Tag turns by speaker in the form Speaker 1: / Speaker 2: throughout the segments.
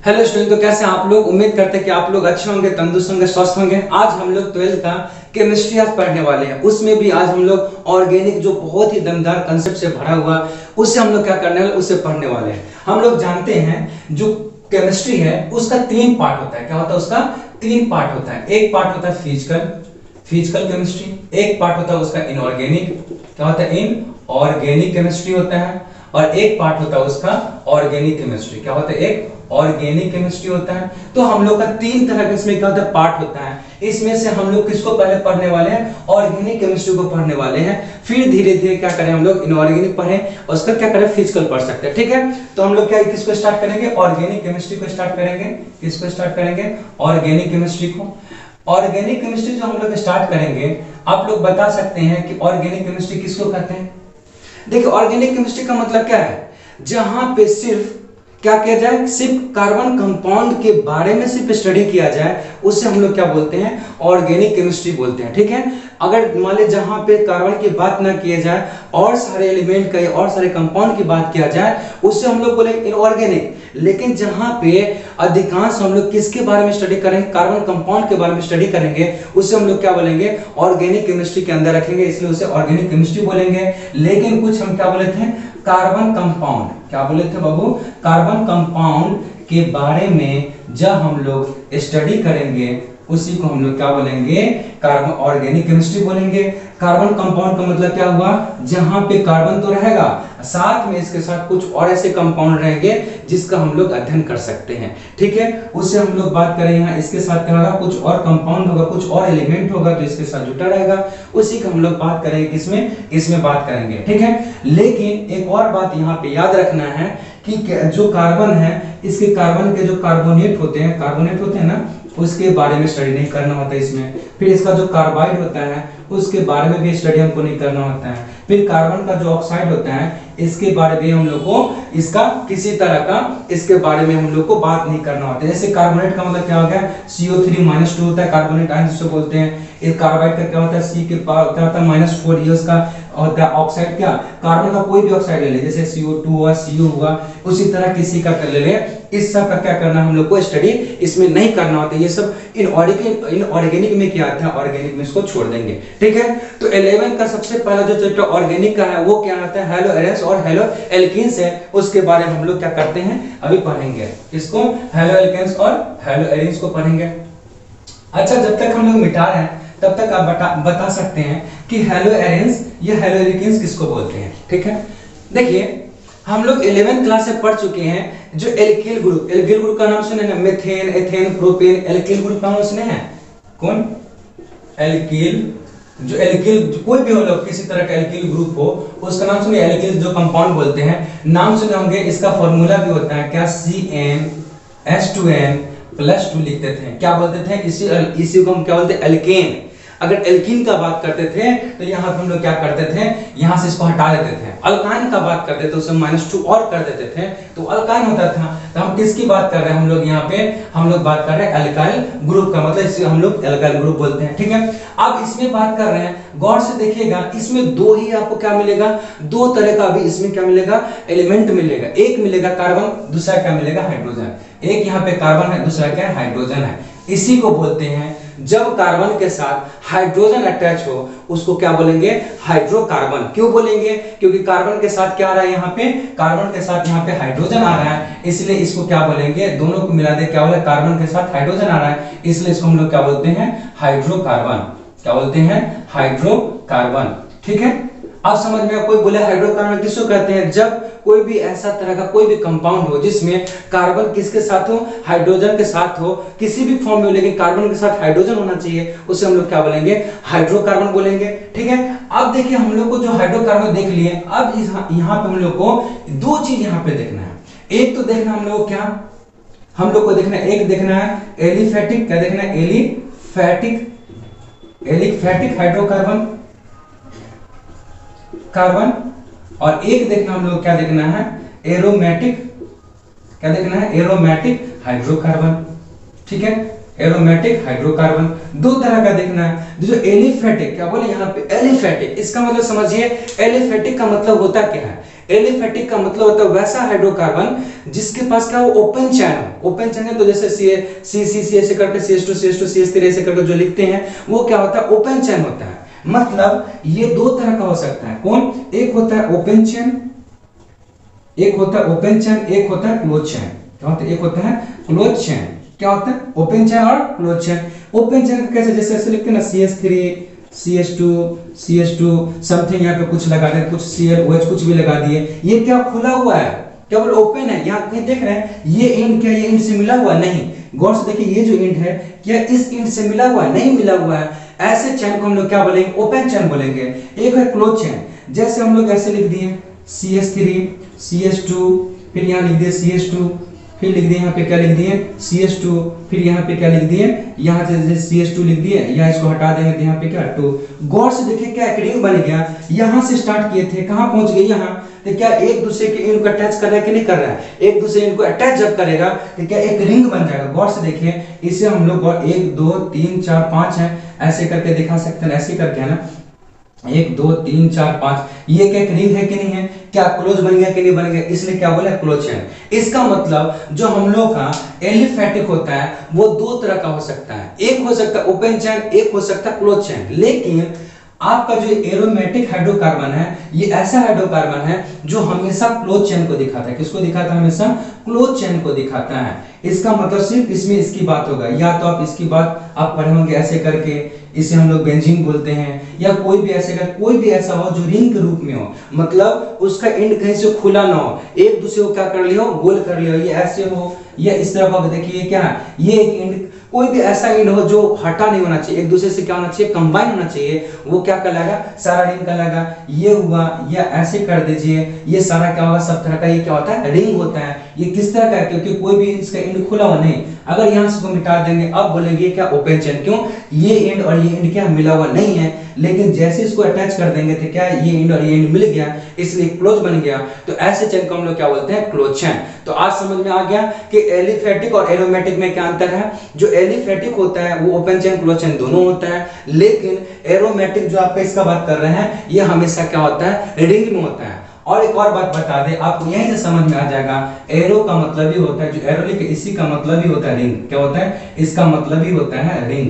Speaker 1: Hello student, तो कैसे हैं आप लोग। उम्मीद करते हैं कि आप लोग अच्छे होंगे, तंदुरुस्त होंगे, स्वस्थ होंगे। आज हम लोग 12th का केमिस्ट्री आज पढ़ने वाले हैं। उसमें भी आज हम लोग ऑर्गेनिक जो बहुत ही दमदार कंसेप्ट से भरा हुआ, उससे हम लोग क्या करने वाले, उससे पढ़ने वाले हैं। हम लोग जानते हैं जो केमिस्ट्री है उसका 3 पार्ट होता है। क्या होता है उसका? 3 पार्ट होता है। एक पार्ट होता है फिजिकल केमिस्ट्री, एक पार्ट होता है उसका इनऑर्गेनिक, क्या होता है इनऑर्गेनिक केमिस्ट्री होता है, और एक पार्ट होता है उसका ऑर्गेनिक केमिस्ट्री। क्या होता है? एक ऑर्गेनिक केमिस्ट्री होता है। तो हम लोग का 3 तरह का इसमें क्या होता है पार्ट होता है। इसमें से हम लोग किसको पहले पढ़ने वाले हैं? ऑर्गेनिक केमिस्ट्री को पढ़ने वाले हैं। फिर धीरे धीरे क्या करें हम लोग, इनऑर्गेनिक पढ़ें और उसका क्या करें, फिजिकल पढ़ सकते हैं। ठीक है, तो हम लोग क्या किसको स्टार्ट करेंगे? ऑर्गेनिक केमिस्ट्री को स्टार्ट करेंगे। किसको स्टार्ट करेंगे? ऑर्गेनिक केमिस्ट्री को। ऑर्गेनिक केमिस्ट्री जो हम लोग स्टार्ट करेंगे, आप लोग बता सकते हैं कि ऑर्गेनिक केमिस्ट्री किसको कहते हैं? देखिए, ऑर्गेनिक केमिस्ट्री का मतलब क्या है? जहां पे सिर्फ क्या किया जाए, सिर्फ कार्बन कंपाउंड के बारे में सिर्फ स्टडी किया जाए, उससे हम लोग क्या बोलते हैं? ऑर्गेनिक केमिस्ट्री बोलते हैं। ठीक है, अगर मान लीजिए जहां पे कार्बन की बात ना किया जाए और सारे एलिमेंट का और सारे कंपाउंड की बात किया जाए, उससे हम लोग बोलेंगे इनऑर्गेनिक। लेकिन जहां पे अधिकांश हम लोग किसके बारे में स्टडी करेंगे? कार्बन कंपाउंड के बारे में स्टडी करेंगे, उससे हम लोग क्या बोलेंगे? ऑर्गेनिक केमिस्ट्री के अंदर रखेंगे, इसलिए उसे ऑर्गेनिक केमिस्ट्री बोलेंगे। लेकिन कुछ हम क्या बोले थे? कार्बन कंपाउंड, क्या बोले थे बाबू? कार्बन कंपाउंड के बारे में जब हम लोग स्टडी करेंगे, उसी को हम लोग क्या बोलेंगे? कार्बन ऑर्गेनिक केमिस्ट्री बोलेंगे। कार्बन कंपाउंड का मतलब क्या हुआ? जहां पे कार्बन तो रहेगा, साथ में इसके साथ कुछ और ऐसे कंपाउंड रहेंगे जिसका हम लोग अध्ययन कर सकते हैं। ठीक है, उससे हम लोग बात करें यहाँ इसके साथ क्या होगा? कुछ और कंपाउंड होगा, कुछ और एलिमेंट होगा जो इसके साथ जुटा रहेगा, उसी का हम लोग बात करेंगे। किसमें? इसमें बात करेंगे। ठीक है, लेकिन एक और बात यहाँ पे याद रखना है कि जो कार्बन है, इसके कार्बन के जो कार्बोनेट होते हैं ना, उसके बारे में स्टडी नहीं करना होता है इसमें। फिर इसका जो कार्बाइड होता है उसके बारे में भी स्टडी हमको नहीं करना होता है। फिर कार्बन का जो ऑक्साइड होता है, इसके बारे में हम लोग को इसका किसी तरह का इसके बारे में हम लोग को बात नहीं करना होता है। जैसे कार्बोनेट का मतलब क्या हो गया? CO3-2 होता है, कार्बोनेट आयन जिसको बोलते हैं। इस कार्बाइड का क्या होता है? C के पास क्या होता है? -4 ये उसका होता है। ऑक्साइड क्या? कार्बन का कोई भी ऑक्साइड ले ले, जैसे CO2 हुआ, CO हुआ, उसी तरह किसी का कर ले। इस सब का क्या करना हम लोग को? स्टडी इसमें नहीं करना होता है। ये सब इनऑर्गेनिक में क्या आता है? ऑर्गेनिक में इसको छोड़ देंगे। ठीक है, तो 11 का सबसे पहला जो चैप्टर ऑर्गेनिक का है वो क्या आता है? हेलो एरेंस और हेलो एल्कीन्स है। उसके बारे में हम लोग क्या करते हैं, अभी पढ़ेंगे। इसको हेलो एल्केन्स और हेलो एरेंस को पढ़ेंगे। अच्छा, जब तक हम लोग मिटा रहे हैं तब तक आप बता सकते हैं कि हेलो एरेंस या हेलो एल्कीन्स किसको बोलते हैं। ठीक है, देखिए हम लोग 11th क्लास से पढ़ चुके हैं जो एल्किल ग्रुप का नाम सुने ना? Methane, ethane, propane, alkyl group का नाम सुने हैं? कौन? एल्किल, जो एल्किल कोई भी हो लोग किसी तरह का एल्किल ग्रुप हो उसका नाम सुने। एल्किल जो कंपाउंड बोलते हैं, नाम सुने होंगे। इसका फॉर्मूला भी होता है क्या? CnH2n+2 लिखते थे। क्या बोलते थे? इसी को हम क्या बोलते हैं? एल्केन। अगर एल्कीन का बात करते थे तो यहाँ पे हम लोग क्या करते थे? यहाँ से इसको हटा देते थे। अल्काइन का बात करते थे, उसमें -2 और कर देते थे तो अल्काइन होता था। तो हम किसकी बात कर रहे हैं हम लोग यहाँ पे? हम लोग बात कर रहे हैं अल्काइल ग्रुप का, मतलब इसे हम लोग अल्काइल ग्रुप बोलते हैं। ठीक है, अब इसमें बात कर रहे हैं, गौर से देखिएगा, इसमें 2 ही आपको क्या मिलेगा? 2 तरह का भी इसमें क्या मिलेगा? एलिमेंट मिलेगा। एक मिलेगा कार्बन, दूसरा क्या मिलेगा? हाइड्रोजन। एक यहाँ पे कार्बन है, दूसरा क्या है? हाइड्रोजन है। इसी को बोलते हैं जब कार्बन के साथ हाइड्रोजन अटैच हो उसको क्या बोलेंगे? हाइड्रोकार्बन। क्यों बोलेंगे? क्योंकि कार्बन के साथ क्या आ रहा है यहाँ पे? कार्बन के साथ यहाँ पे हाइड्रोजन आ रहा है, इसलिए इसको क्या बोलेंगे? दोनों को मिला दे क्या बोले? कार्बन के साथ हाइड्रोजन आ रहा है, इसलिए इसको हम लोग क्या बोलते हैं? हाइड्रोकार्बन। क्या बोलते हैं? हाइड्रोकार्बन। ठीक है, आप समझ में? कोई बोले हाइड्रोकार्बन किसको कहते हैं? जब कोई भी ऐसा तरह का कोई भी कंपाउंड हो जिसमें कार्बन किसके साथ हो? हाइड्रोजन के साथ हो, किसी भी फॉर्म में हो, लेकिन कार्बन के साथ हाइड्रोजन होना चाहिए, उसे हम लोग क्या बोलेंगे? हाइड्रोकार्बन बोलेंगे। ठीक है, अब देखिए हम लोग को जो हाइड्रोकार्बन देख लिए, अब यहाँ पे हम लोग को 2 चीज यहाँ पे देखना है। एक तो देखना हम लोग क्या? हम लोग को देखना, एक देखना है एलिफेटिक। क्या देखना है? Aliphatic hydrocarbon carbon. और एक देखना हम लोग क्या देखना है? एरोमेटिक। क्या देखना है? Aromatic hydrocarbon. ठीक है, एरोमेटिक हाइड्रोकार्बन 2 तरह का देखना है। जो एलिफेटिक, क्या बोले यहाँ पे? एलिफेटिक, इसका मतलब समझिए एलिफेटिक का मतलब होता क्या है? एलिफेटिक का मतलब होता है वैसा हाइड्रोकार्बन जिसके पास क्या हो, ओपन चेन हो। ओपन चेन है तो जैसे सी ऐसे करके CH2 CH3 ऐसे करके जो लिखते हैं वो क्या होता है, ओपन चेन होता है। मतलब ये दो तरह का हो सकता है। कौन? एक होता है ओपन चेन, एक होता है ओपन चेन, एक होता है क्लोज चेन। क्या होता है? एक होता है क्लोज चेन। क्या होता है? ओपन चेन और क्लोज चेन। ओपन चेन कैसे? जैसे ऐसे लिखते हैं ना, CH3 CH2 समथिंग, यहाँ पे कुछ लगा दें, कुछ ClOH कुछ भी लगा दिए, ये क्या खुला हुआ है, केवल ओपन है। यहाँ कहीं देख रहे हैं ये एंड, क्या ये एंड से मिला हुआ? नहीं। गौर से देखिए, ये जो एंड है क्या इस एंड से मिला हुआ है? नहीं मिला हुआ है। ऐसे चेन को हम लोग क्या बोलेंगे? ओपन चेन बोलेंगे। एक है क्लोज चेन, जैसे हम लोग ऐसे लिख दिए CH3 CH2, फिर यहाँ लिख दिए CH2, फिर लिख दिए यहाँ पे क्या लिख दिए CH2, फिर यहाँ पे क्या लिख दिए, यहाँ से CH2 लिख दिए, या इसको हटा देंगे तो यहाँ पे क्या 2। गौर से देखिए क्या एक रिंग बन गया। यहाँ से स्टार्ट किए थे, कहाँ पहुंच गए? यहाँ। तो क्या एक दूसरे के इनको अटैच कर रहा है कि नहीं कर रहा है? एक दूसरे इनको अटैच जब करेगा तो क्या एक रिंग बन जाएगा। गौर से देखिए, इसे हम लोग 1 2 3 4 5 है ऐसे करके दिखा सकते हैं, ऐसे करके है ना, 1 2 3 4 5, ये क्या एक रिंग है कि नहीं है? क्या क्लोज बन गया कि नहीं बन गया? इसलिए क्या बोला? Close chain. इसका मतलब जो हम लोग का एलिफेटिक होता है वो दो तरह का हो सकता है, एक हो सकता है ओपन चेन, एक हो सकता है क्लोज चेन। लेकिन आपका जो एरोमेटिक हाइड्रोकार्बन है ये ऐसा हाइड्रोकार्बन है जो हमेशा क्लोज चेन को दिखाता है। किसको दिखाता है? हमेशा क्लोज चेन को दिखाता है। इसका मतलब सिर्फ इसमें इसकी बात होगा, या तो आप इसकी बात आप पढ़े होंगे ऐसे करके, इसे हम लोग बेंजीन बोलते हैं, या कोई भी ऐसे कर, कोई भी ऐसा हो जो रिंग के रूप में हो, मतलब उसका एंड कहीं से खुला ना हो, एक दूसरे को क्या कर लियो, गोल कर लियो, ये ऐसे हो या इस तरह का। देखिए क्या है, ये एक एंड, कोई भी ऐसा एंड हो जो हटा नहीं होना चाहिए, एक दूसरे से क्या होना चाहिए, कंबाइन होना चाहिए, वो क्या कहलाएगा? सारा रिंग कहलाएगा। ये हुआ, या ऐसे कर दीजिए, ये सारा क्या होगा? सब तरह का ये क्या होता है? रिंग होता है। ये किस तरह का है? क्योंकि कोई भी इसका एंड खुला हुआ नहीं। अगर यहाँ से को मिटा देंगे, अब बोलेंगे क्या? Open chain. क्यों? ये एंड और ये एंड क्या मिला हुआ नहीं है, लेकिन जैसे इसको अटैच कर देंगे तो क्या ये एंड और ये एंड मिल गया, इसलिए क्लोज बन गया। तो ऐसे चेन को हम लोग क्या बोलते हैं? Close chain. तो आज समझ में आ गया कि एलिफेटिक और एरोमेटिक में क्या अंतर है। जो एलिफेटिक होता है वो ओपन चेन क्लोज चेन दोनों होता है, लेकिन एरोमेटिक जो आपका इसका बात कर रहे हैं ये हमेशा क्या होता है? रिंग में होता है। और एक और बात बता दे आपको, यहीं से समझ में आ जाएगा, एरो का मतलब ही होता है, जो एरो लिखे इसी का मतलब ही होता है रिंग। क्या होता है? इसका मतलब ही होता है रिंग।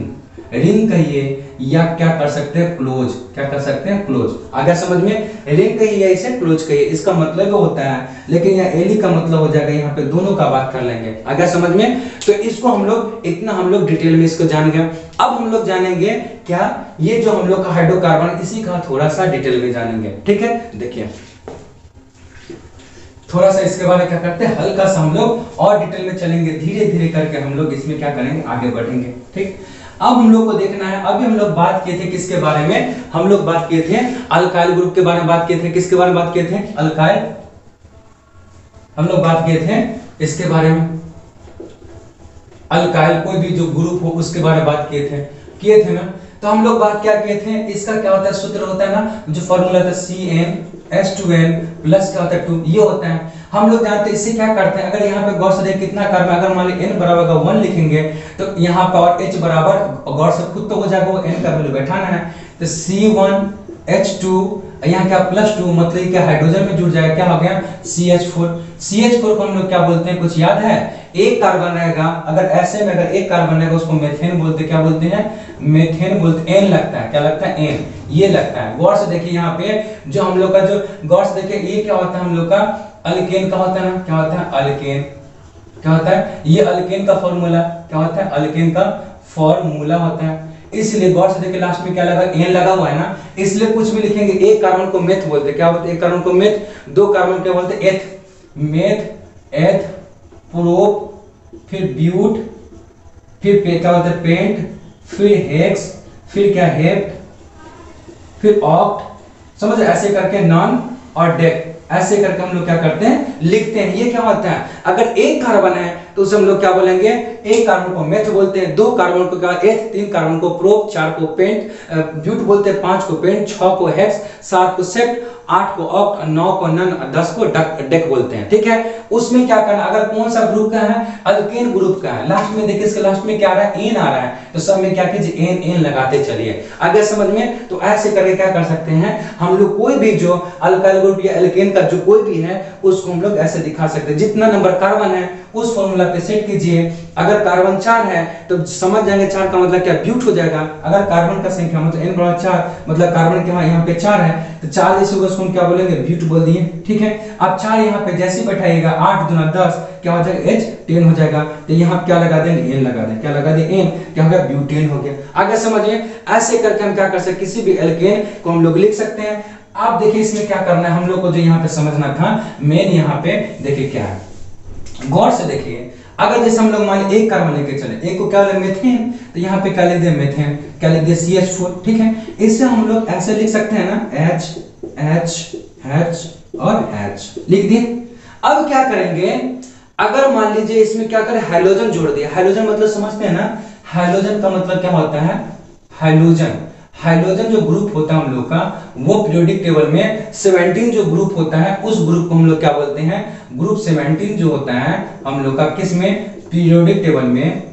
Speaker 1: रिंग कहिए या क्या कर सकते हैं? क्लोज। क्या कर सकते हैं? क्लोज। आ गया समझ में? रिंग कहिए या इसे क्लोज कहिए, इसका मतलब होता है, लेकिन यहाँ एली का मतलब हो जाएगा, यहाँ पे दोनों का बात कर लेंगे। आ गया समझ में? तो इसको हम लोग इतना हम लोग डिटेल में इसको जान गए। अब हम लोग जानेंगे क्या, ये जो हम लोग का हाइड्रोकार्बन इसी का थोड़ा सा डिटेल में जानेंगे। ठीक है, देखिए थोड़ा सा इसके बारे में क्या करते हैं, हल्का सा हम लोग और डिटेल में चलेंगे, धीरे धीरे करके हम लोग इसमें क्या करेंगे, आगे बढ़ेंगे। ठीक, अब हम लोग को देखना है, अभी हम लोग बात किए थे किसके बारे में, हम लोग बात किए थे अल्काइल ग्रुप के बारे में बात किए थे। किसके बारे में बात किए थे? अल्काइल। हम लोग बात किए थे इसके बारे में, अल्काइल कोई भी जो ग्रुप हो उसके बारे में बात किए थे ना। तो हम लोग बात क्या किए थे, इसका क्या होता है, सूत्र होता है ना, जो फॉर्मूला था CnH2n प्लस क्या होता है 2, ये होता है। हम लोग जानते हैं इससे क्या करते हैं, अगर यहाँ पे गौर से देख कितना कार्बन, अगर मान ली n बराबर का 1 लिखेंगे तो यहाँ पर और H बराबर गौर से खुद तो हो जाएगा, वो n का वैल्यू बैठाना है, तो C1H2 यहाँ क्या +2, मतलब क्या हाइड्रोजन में जुड़ जाएगा, क्या हो गया CH4। CH4 को हम लोग क्या बोलते हैं, कुछ याद है? एक कार्बन रहेगा, अगर ऐसे में अगर एक कार्बन रहेगा उसको मेथेन बोलते, क्या बोलते हैं, मेथेन बोलते। एन लगता है, क्या लगता है, एन, ये लगता है। गौर से देखिए यहाँ पे जो हम लोग का जो, गौर से देखिए ये क्या होता है, हम लोग का अल्केन का होता है ना, क्या होता है, अल्केन। क्या होता है, ये अल्केन का फॉर्मूला, क्या होता है, अल्केन का फॉर्मूला होता है। इसलिए गौर से देखिए लास्ट में क्या लगा, एन लगा हुआ है ना, इसलिए कुछ भी लिखेंगे, एक कार्बन को मेथ बोलते, क्या बोलते, एक कार्बन को मेथ, दो कार्बन क्या बोलते, एथ, मेथ, एथ, प्रोप, फिर ब्यूट, फिर क्या होता है, पेंट, फिर हेक्स, फिर क्या हेप्ट, फिर ऑक्ट, समझ, ऐसे करके नॉन और डेक, ऐसे करके हम लोग क्या करते हैं, लिखते हैं। ये क्या होता है, अगर एक कार्बन है तो उसे हम लोग क्या बोलेंगे, एक कार्बन को मेथ बोलते हैं, 2 कार्बन को क्या एथ, 3 कार्बन को प्रोप, 4 को पेंट, ब्यूट बोलते हैं, 5 को पेंट, 6 को हेक्स, 7 को सेप्ट, 8 को ऑक्ट, 9 को नन, 10 को डेक बोलते हैं। ठीक है, उसमें क्या करना, अगर कौन सा ग्रुप का है, अल्केन ग्रुप का है, लास्ट में देखिए इसके लास्ट में क्या आ रहा है, एन आ रहा है, तो सब में क्या कीजिए एन एन लगाते चलिए। अगर समझ में, तो ऐसे करके क्या कर सकते हैं हम लोग, कोई भी जो अल्काइल ग्रुप या एल्केन का जो कोई भी है उसको हम लोग ऐसे दिखा सकते हैं। जितना नंबर कार्बन है उस फॉर्मूला पे सेट कीजिए। अगर कार्बन 4 है तो समझ जाएंगे 4 का मतलब क्या, ब्यूट हो जाएगा। अगर कार्बन का संख्या मतलब n बराबर 4 मतलब कार्बन के यहाँ पे 4 है तो 4 जैसे होगा उसको हम क्या बोलेंगे, ब्यूट बोल दिए। ठीक है, अब 4 यहाँ पे जैसे बैठाइएगा 8 दूना 10 क्या हो जाएगा, H 10 हो जाएगा। तो यहाँ क्या लगा देंगे, n लगा देंगे, क्या लगा दें, n, क्या हो गया, ब्यूटेन हो गया। आगे समझिए, ऐसे करके हम क्या कर सकते हैं, किसी भी एल्केन को हम लोग लिख सकते हैं। आप देखिए इसमें क्या करना है हम लोग को, जो यहाँ पे समझना था मेन, यहाँ पे देखिए क्या है, गौर से देखिए। अगर जैसे हम लोग मान लीजिए एक कार्बन लेके चले, एक को क्या लिख मीथेन, तो यहाँ पे क्या लिख दे, मीथेन, क्या लिख दे, CH4। ठीक है, इससे हम लोग ऐसे लिख सकते हैं ना, H H H और H लिख दिए। अब क्या करेंगे, अगर मान लीजिए इसमें क्या करें, हाइड्रोजन जोड़ दिया। हाइड्रोजन मतलब समझते हैं ना, हाइड्रोजन का मतलब क्या होता है, हाइड्रोजन, हाइड्रोजन जो ग्रुप होता है हम लोग का, वो पीरियोडिक टेबल में 17 जो ग्रुप होता है उस ग्रुप को हम लोग क्या बोलते हैं, ग्रुप 17 जो होता है हम लोग का, किस में, पीरियोडिक टेबल में,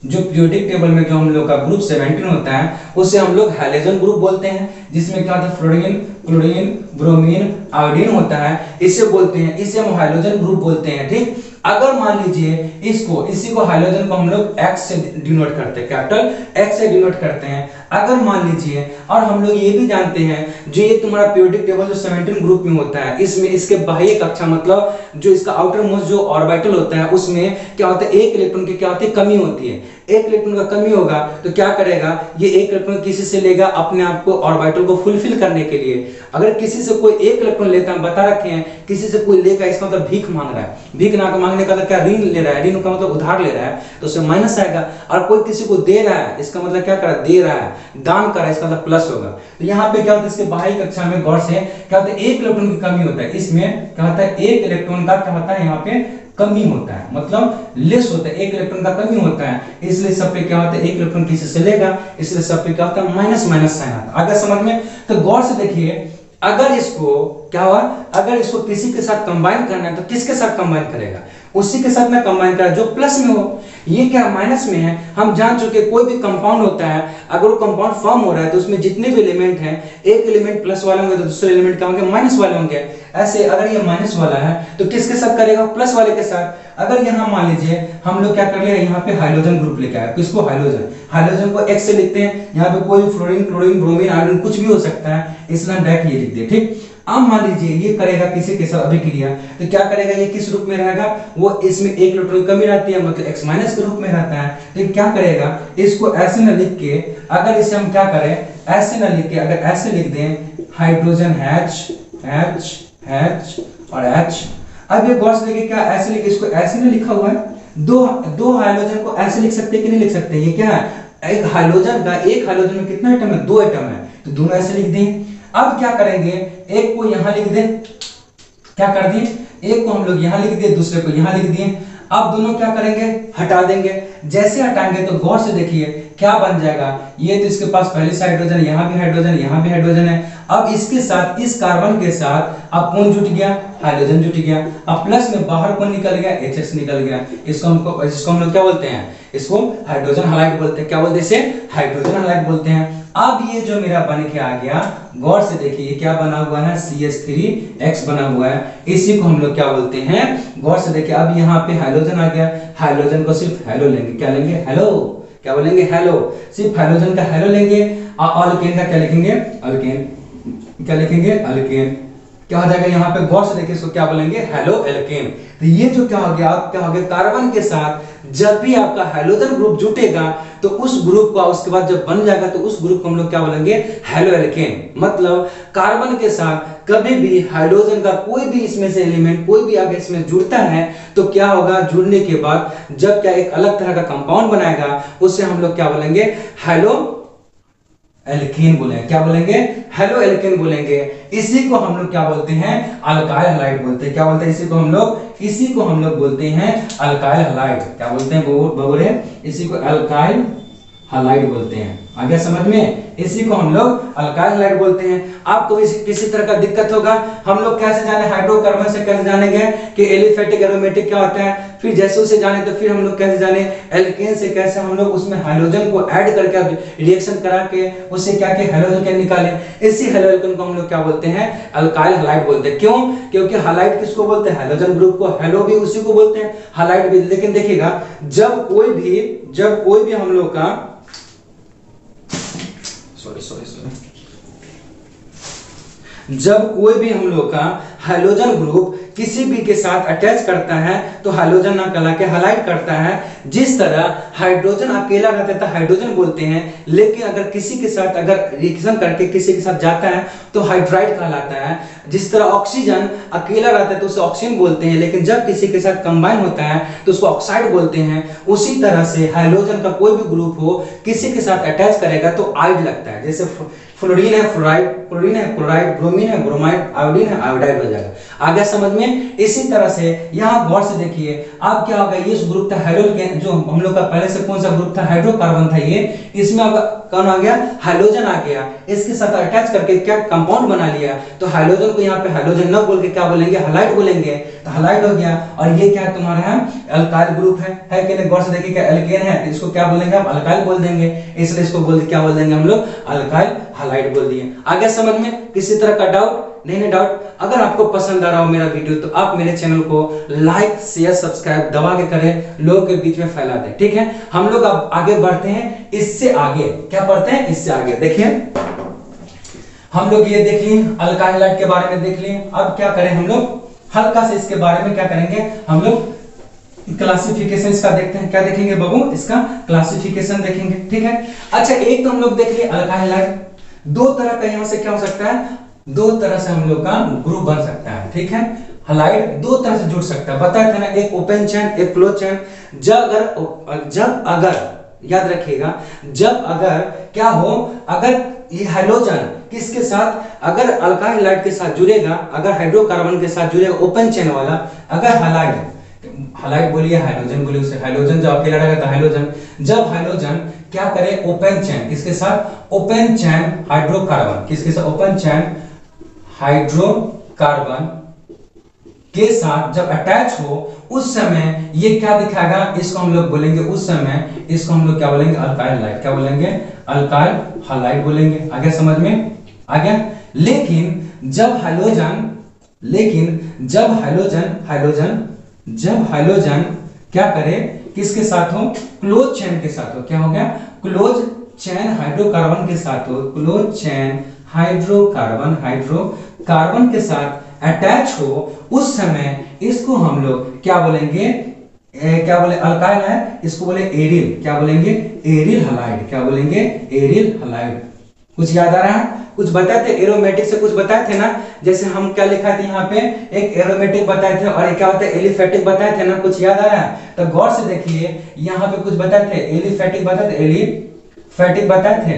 Speaker 1: जो पीरियोडिक टेबल में जो हम लोग का ग्रुप 17 होता है उसे हम लोग हाइड्रोजन ग्रुप बोलते हैं, जिसमें क्या होता है, फ्लोरीन, क्लोरीन, ब्रोमीन, आयोडीन होता है, इसे बोलते हैं, इसे हम हाइड्रोजन ग्रुप बोलते हैं। ठीक, अगर मान लीजिए इसको, इसी को हाइड्रोजन को हम लोग X से डिनोट करते हैं, कैपिटल X से डिनोट करते हैं। अगर मान लीजिए, और हम लोग ये भी जानते हैं जो ये तुम्हारा पीरियोडिक टेबल जो 17 ग्रुप में होता है, इसमें इसके बाह्य कक्षा मतलब जो इसका आउटर मोस्ट जो ऑर्बिटल होता है उसमें क्या होता है, एक इलेक्ट्रॉन की क्या होती है, कमी होती है। एक इलेक्ट्रॉन का कमी होगा तो क्या करेगा, ये एक इलेक्ट्रॉन किसी से लेगा अपने आप को ऑर्बिटल को फुलफिल करने के लिए। अगर किसी से कोई एक इलेक्ट्रॉन लेता है, बता रखे हैं, किसी से कोई लेगा, इसका मतलब भीख मांग रहा है। भीख ना मांगने का मतलब क्या, ऋण ले रहा है, ऋण का मतलब उधार ले रहा है, तो उससे माइनस आएगा। और कोई किसी को दे रहा है, इसका मतलब क्या कर रहा है, दे रहा है, दान कर रहा है, इसका मतलब प्लस होगा। तो यहाँ पे क्या होता है, इसके बाह्य कक्षा में गौर से क्या होता है, एक इलेक्ट्रॉन की कमी होता है। इसमें क्या होता है, एक इलेक्ट्रॉन का क्या होता है, यहाँ पे कमी होता है, मतलब लेस होता है, एक इलेक्ट्रॉन का कमी होता है, इसलिए सब पे क्या होता है, एक इलेक्ट्रॉन किसी से लेगा, इसलिए सब पे क्या होता है, माइनस माइनस साइन आता है। अगर समझ में, तो गौर से देखिए, अगर इसको क्या हुआ, अगर इसको किसी के साथ कंबाइन करना है तो किसके साथ कंबाइन करेगा, उसी के साथ में कंबाइन करा जो प्लस में हो। ये क्या माइनस में है, हम जान चुके कोई भी कंपाउंड होता है, अगर वो कंपाउंड फॉर्म हो रहा है तो उसमें जितने भी एलिमेंट हैं, एक एलिमेंट प्लस वाले होंगे तो दूसरे एलिमेंट क्या होंगे, माइनस वाले होंगे। ऐसे अगर ये माइनस वाला है तो किसके साथ करेगा, प्लस वाले के साथ। अगर यहाँ मान लीजिए हम लोग क्या कर ले, यहाँ पे हाइड्रोजन ग्रुप लेके आए, किसको, हाइड्रोजन, हाइड्रोजन को X से लिखते हैं, यहाँ पे कोई फ्लोरीन, क्लोरीन, ब्रोमीन, आयोडीन कुछ भी हो सकता है, इसलिए हम डायरेक्ट ये लिख दिए। ठीक, अब मान लीजिए ये करेगा किसी के साथ अभिक्रिया, तो क्या करेगा, ये किस रूप में रहेगा, वो इसमें एक इलेक्ट्रॉन कमी रहती है, मतलब X माइनस के रूप में रहता है। तो क्या करेगा, इसको ऐसे न लिख के, अगर इसे हम क्या करें, ऐसे न लिख के, अगर ऐसे लिख दें हाइड्रोजन H H H और H। अब ये गौर से देखिए, क्या ऐसे लिखे, इसको ऐसे नहीं लिखा हुआ है, दो हाइड्रोजन को ऐसे लिख सकते हैं कि नहीं लिख सकते, ये क्या है, एक हाइड्रोजन का, एक हाइड्रोजन में कितना एटम है, 2 एटम है, तो दोनों ऐसे लिख दें। अब क्या करेंगे, एक को यहां लिख दें, क्या कर दिए, एक को हम लोग यहां लिख दिए, दूसरे को यहां लिख दिए। अब दोनों क्या करेंगे, हटा देंगे। जैसे हटाएंगे तो गौर से देखिए क्या बन जाएगा, ये तो इसके पास पहले से हाइड्रोजन, यहाँ भी हाइड्रोजन, यहाँ भी हाइड्रोजन है। अब इसके साथ, इस कार्बन के साथ अब कौन जुट गया, हाइड्रोजन जुट गया। अब प्लस में बाहर कौन निकल गया, HX निकल गया। इसको हम लोग क्या बोलते हैं, इसको हाइड्रोजन हाइलाइट बोलते हैं। क्या बोलते हैं इसे, हाइड्रोजन हाइलाइट बोलते हैं। अब ये जो मेरा बन के आ गया, गौर से देखिए क्या बना हुआ है, CH3X बना हुआ है, इसी को हम लोग क्या बोलते हैं, गौर से देखिए। अब यहाँ पे हाइड्रोजन आ गया, हाइड्रोजन को सिर्फ हेलो लेंगे, क्या लेंगे, हेलो, क्या बोलेंगे, हेलो, सिर्फ हाइड्रोजन का हेलो लेंगे। अल्केन का क्या लिखेंगे, अल्केन, क्या लिखेंगे, अल्केन। क्या हो जाएगा यहाँ पे, गौर से देखिए, इसको क्या बोलेंगे, हेलो एल्केन। तो ये जो क्या हो गया, क्या हो गया, कार्बन के साथ जब भी आपका हाइड्रोजन ग्रुप जुटेगा तो उस ग्रुप को, उसके बाद जब बन जाएगा तो उस ग्रुप को हम लोग क्या बोलेंगे, हेलो एल्केन। मतलब कार्बन के साथ कभी भी हाइड्रोजन का कोई भी इसमें से एलिमेंट, कोई भी अगर इसमें जुड़ता है तो क्या होगा, जुड़ने के बाद जब क्या एक अलग तरह का कंपाउंड बनाएगा, उससे हम लोग क्या बोलेंगे, हेलो एल्केन बोलेंगे। क्या बोलेंगे? हेलो एल्केन बोलेंगे। इसी को हम लोग क्या बोलते हैं? अल्काइल हैलाइड बोलते हैं। क्या बोलते हैं? इसी को हम लोग बोलते हैं अल्काइल हैलाइड। क्या बोलते हैं बबूरे? इसी को अल्काइल हैलाइड बोलते हैं। आ गया समझ में? इसी को हम लोग अल्काइल हैलाइड बोलते हैं। आपको किसी तरह का दिक्कत होगा, हम लोग कैसे जाने हाइड्रोकार्बन से कैसे जानेंगे कि एलिफेटिक एरोमेटिक क्या होता है, फिर जैसे उसे जाने तो फिर हम लोग कैसे जाने एल्केन से कैसे हम लोग उसमें हाइड्रोजन को ऐड करके रिएक्शन करा के उससे क्या के हाइड्रोजन के निकाले। इसी हेलो एल्केन को हम लोग क्या बोलते हैं? अल्काइल हैलाइड बोलते हैं। क्यों? क्योंकि हैलाइड किसको बोलते हैं? हाइड्रोजन ग्रुप को। हेलो भी उसी को बोलते हैं, हैलाइड भी। लेकिन देखिएगा जब कोई भी हम लोग का जब कोई भी हम लोग का हाइड्रोजन ग्रुप किसी भी के साथ अटैच करता है तो हाइड्रोजन ना कहला के हैलाइड करता है। जिस तरह हाइड्रोजन अकेला रहता है तो हाइड्रोजन बोलते हैं, लेकिन अगर किसी के साथ अगर रिएक्शन करके किसी के साथ जाता है तो हाइड्राइड कहलाता है। जिस तरह ऑक्सीजन अकेला रहता है तो उसे ऑक्सीजन बोलते हैं, लेकिन जब किसी के साथ कंबाइन होता है तो उसको ऑक्साइड बोलते हैं। उसी तरह से हाइड्रोजन का कोई भी ग्रुप हो किसी के साथ अटैच करेगा तो आइड लगता है। जैसे फ्लोरीन है फ्लोराइड, क्लोरीन है क्लोराइड, ब्रोमीन है ब्रोमाइड, आयोडीन है आयोडाइड हो जाएगा। आगे समझ में? इसी तरह से यहाँ गौर से देखिए अब क्या होगा, ये ग्रुप था हाइड्रोजन, जो हम लोग का पहले से कौन सा ग्रुप था? हाइड्रोकार्बन था ये। इसमें कौन आ गया? हाइड्रोजन आ गया। इसके साथ अटैच करके क्या कंपाउंड बना लिया, तो हाइड्रोजन को यहाँ पे हाइड्रोजन न बोल के क्या बोलेंगे? हैलाइड बोलेंगे। तो हैलाइड हो गया। और ये क्या तुम्हारा है? अल्काइल ग्रुप है कि नहीं? गौर से देखिए क्या एल्केन है तो इसको क्या बोलेंगे? आप अल्काइल बोल देंगे, इसलिए इसको क्या बोल देंगे हम लोग? अल्काइल हैलाइड बोल दिए। आगे समझ में? किसी तरह का डाउट? नहीं डाउट। अगर आपको पसंद आ रहा हो मेरा वीडियो तो आप मेरे चैनल को लाइक शेयर सब्सक्राइब दबा के करें, लोगों के बीच में फैला दें। ठीक है, हम लोग अब आगे बढ़ते हैं। इससे आगे क्या पढ़ते हैं? इससे आगे देखिए हम लोग ये देख लिए अल्काइल हैलाइड के बारे में देख लिए। अब क्या करें हम लोग? हल्का से इसके बारे में क्या करेंगे हम लोग? क्लासिफिकेशन इसका देखते हैं। क्या देखेंगे बाबू? इसका क्लासिफिकेशन देखेंगे। ठीक है, अच्छा एक तो हम लोग देख लिए अल्काइल हैलाइड। दो तरह का यहाँ से क्या हो सकता है? दो तरह से हम लोग का ग्रुप बन सकता है। ठीक है, हैलाइड दो तरह से जुड़ सकता है, बताया था ना, एक ओपन चेन एक क्लोज चेन। जब अगर याद रखिएगा, जब अगर क्या हो, अगर ये हाइड्रोजन किसके साथ, अगर अल्काइल हैलाइड के साथ जुड़ेगा, अगर हाइड्रोकार्बन के साथ जुड़ेगा ओपन चेन वाला, अगर हैलाइड बोलिए हाइड्रोजन बोलिए, उसे हाइड्रोजन जब अकेला रहेगा तो हाइड्रोजन, जब हाइड्रोजन क्या करे ओपन चेन, किसके साथ? ओपन चेन हाइड्रोकार्बन, किसके साथ? ओपन चेन हाइड्रोकार्बन के साथ जब अटैच हो उस समय ये क्या दिखाएगा? इसको हम लोग बोलेंगे उस समय, इसको हम लोग क्या बोलेंगे? Alkyl halide. क्या बोलेंगे? अल्काइल हैलाइड बोलेंगे। आ गया समझ में? आ गया। लेकिन जब हाइड्रोजन क्या करे? किसके साथ हो? क्लोज चेन के साथ हो। क्या हो गया? क्लोज चेन हाइड्रोकार्बन के साथ हो, क्लोज चेन हाइड्रोकार्बन के साथ अटैच हो उस समय इसको हम लोग क्या बोलेंगे? क्या बोले? अल्काइल है, इसको बोले एरिल। क्या बोलेंगे? Aryl halide. क्या बोलेंगे? Aryl halide. कुछ याद आ रहा है? कुछ बताए थे एरोमेटिक से, कुछ बताए थे ना, जैसे हम क्या लिखा थे यहाँ पे, एक एरोमेटिक बताए थे और क्या होता है एलिफेटिक बताए थे ना, कुछ याद आ रहा है? तो गौर से देखिए यहाँ पे कुछ बताए थे, एलिफेटिक बताए थे, एलिफेटिक बताए थे।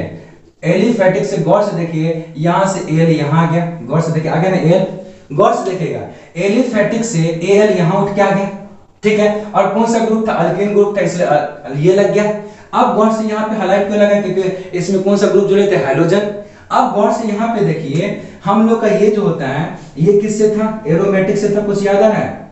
Speaker 1: एलिफेटिक से गौर से देखिए यहाँ से एल यहाँ आ गया, गौर से देखिए आ गया ना एल, गौर से देखिएगा एलिफेटिक से एल यहाँ उठ के आ गया। ठीक है, और कौन सा ग्रुप था? अल्केन ग्रुप था, इसलिए ये लग गया। अब गौर से यहाँ पे हैलाइड क्यों लगा? क्योंकि इसमें कौन सा ग्रुप जुड़े थे? हाइड्रोजन। अब गौर से यहाँ पे देखिए हम लोग का ये जो होता है ये किससे था? एरोमेटिक से था। कुछ याद आ रहा है?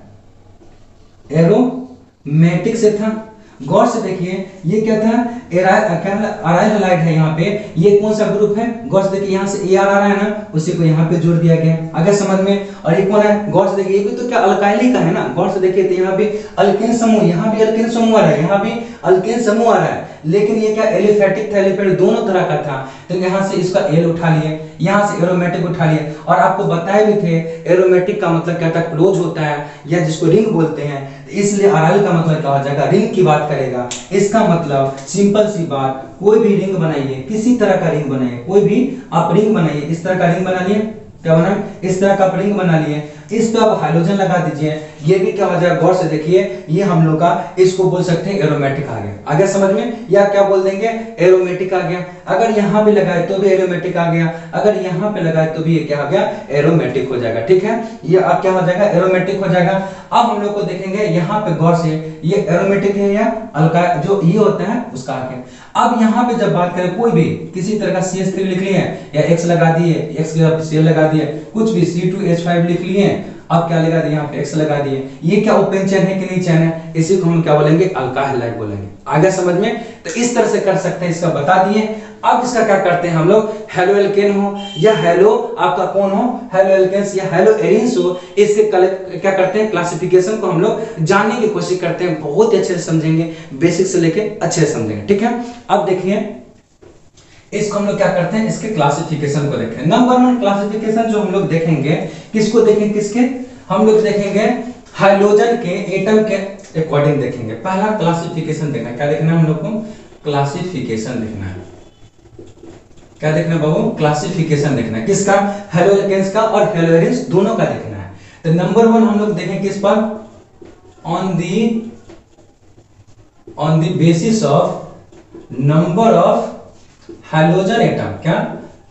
Speaker 1: एरोमेटिक से था। गौर से देखिए ये क्या था? अराइल हैलाइड है। यहाँ पे ये कौन सा ग्रुप है? गौर से देखिए यहाँ से ए आ रहा है ना, उसी को यहाँ पे जोड़ दिया गया। अगर समझ में? और ये कौन है? गौर से देखिए ये भी तो क्या अल्काइल ही का है ना। गौर से देखिए तो यहाँ पे अल्केन समूह, यहाँ भी अल्केन समूह आ रहा है, यहाँ भी अल्केन समूह आ रहा है, लेकिन ये क्या एलिफेटिक था, एलिफेटिक दोनों तरह का था। तो यहाँ से इसका एल उठा लिए, यहाँ से एरोमेटिक उठा लिए। और आपको बताए भी थे एरोमेटिक का मतलब क्या था? क्लोज होता है या जिसको रिंग बोलते हैं, इसलिए अराइल का मतलब क्या हो जाएगा? रिंग की बात करेगा। इसका मतलब सिंपल सी बात, कोई भी रिंग बनाइए, किसी तरह का रिंग बनाइए, कोई भी आप रिंग बनाइए, इस तरह का रिंग बना लिए, क्या बना? इस तरह का रिंग बना लिए, इस पे आप हाइड्रोजन लगा दीजिए, ये भी क्या हो जाएगा, गौर से देखिए, ये हम लोग का इसको बोल सकते हैं एरोमेटिक आ गया। आ गया समझ में, या क्या बोल देंगे, एरोमेटिक आ गया। अगर यहाँ पे लगाए तो भी एरोमेटिक आ गया, अगर यहाँ पे लगाए तो भी ये क्या आ गया, एरोमेटिक हो जाएगा। ठीक है, ये अब क्या हो जाएगा, एरोमेटिक हो जाएगा। अब हम लोग को देखेंगे यहाँ पे गौर से, ये एरोमेटिक है या अल्काइल, जो ये होता है उसका आ गया। अब यहाँ पे जब बात करें कोई भी किसी तरह का CH3 लिख लिए या X लगा दिए, X के बाद Cl लगा दिए, कुछ भी C2H5 लिख लिए, अब क्या लगा दिए, यहाँ पे X लगा दिए, ये क्या ओपन चेन है कि नहीं चेन है, इसी को हम क्या बोलेंगे, अल्काइल हैलाइड बोलेंगे। आगे समझ में, तो इस तरह से कर सकते हैं, इसका बता दिए। अब इसका क्या करते हैं हम लोग, हेलो एल्केन हो या हेलो आपका कौन हो, हेलो एल्केन्स या हेलो एरिन्स हो, इसके क्या करते हैं, क्लासिफिकेशन को हम लोग जानने की कोशिश करते हैं। बहुत अच्छे से समझेंगे, बेसिक से लेके अच्छे से समझेंगे। ठीक है, अब देखिए इसको हम लोग क्या करते हैं, इसके क्लासिफिकेशन को देखें। नंबर 1 क्लासिफिकेशन जो हम लोग देखेंगे, किसको देखेंगे, किसके, हम लोग देखेंगे हाइड्रोजन के एटम के अकॉर्डिंग देखेंगे। पहला क्लासिफिकेशन देखना, क्या देखना है हम लोग को, क्लासिफिकेशन देखना है। क्या देखना है बाबू, क्लासिफिकेशन देखना है, किसका, हेलो एल्केन्स का और हेलो एरिन्स दोनों का देखना है। तो नंबर 1 हम लोग देखें किस पर, on the basis of number of hydrogen atom, क्या,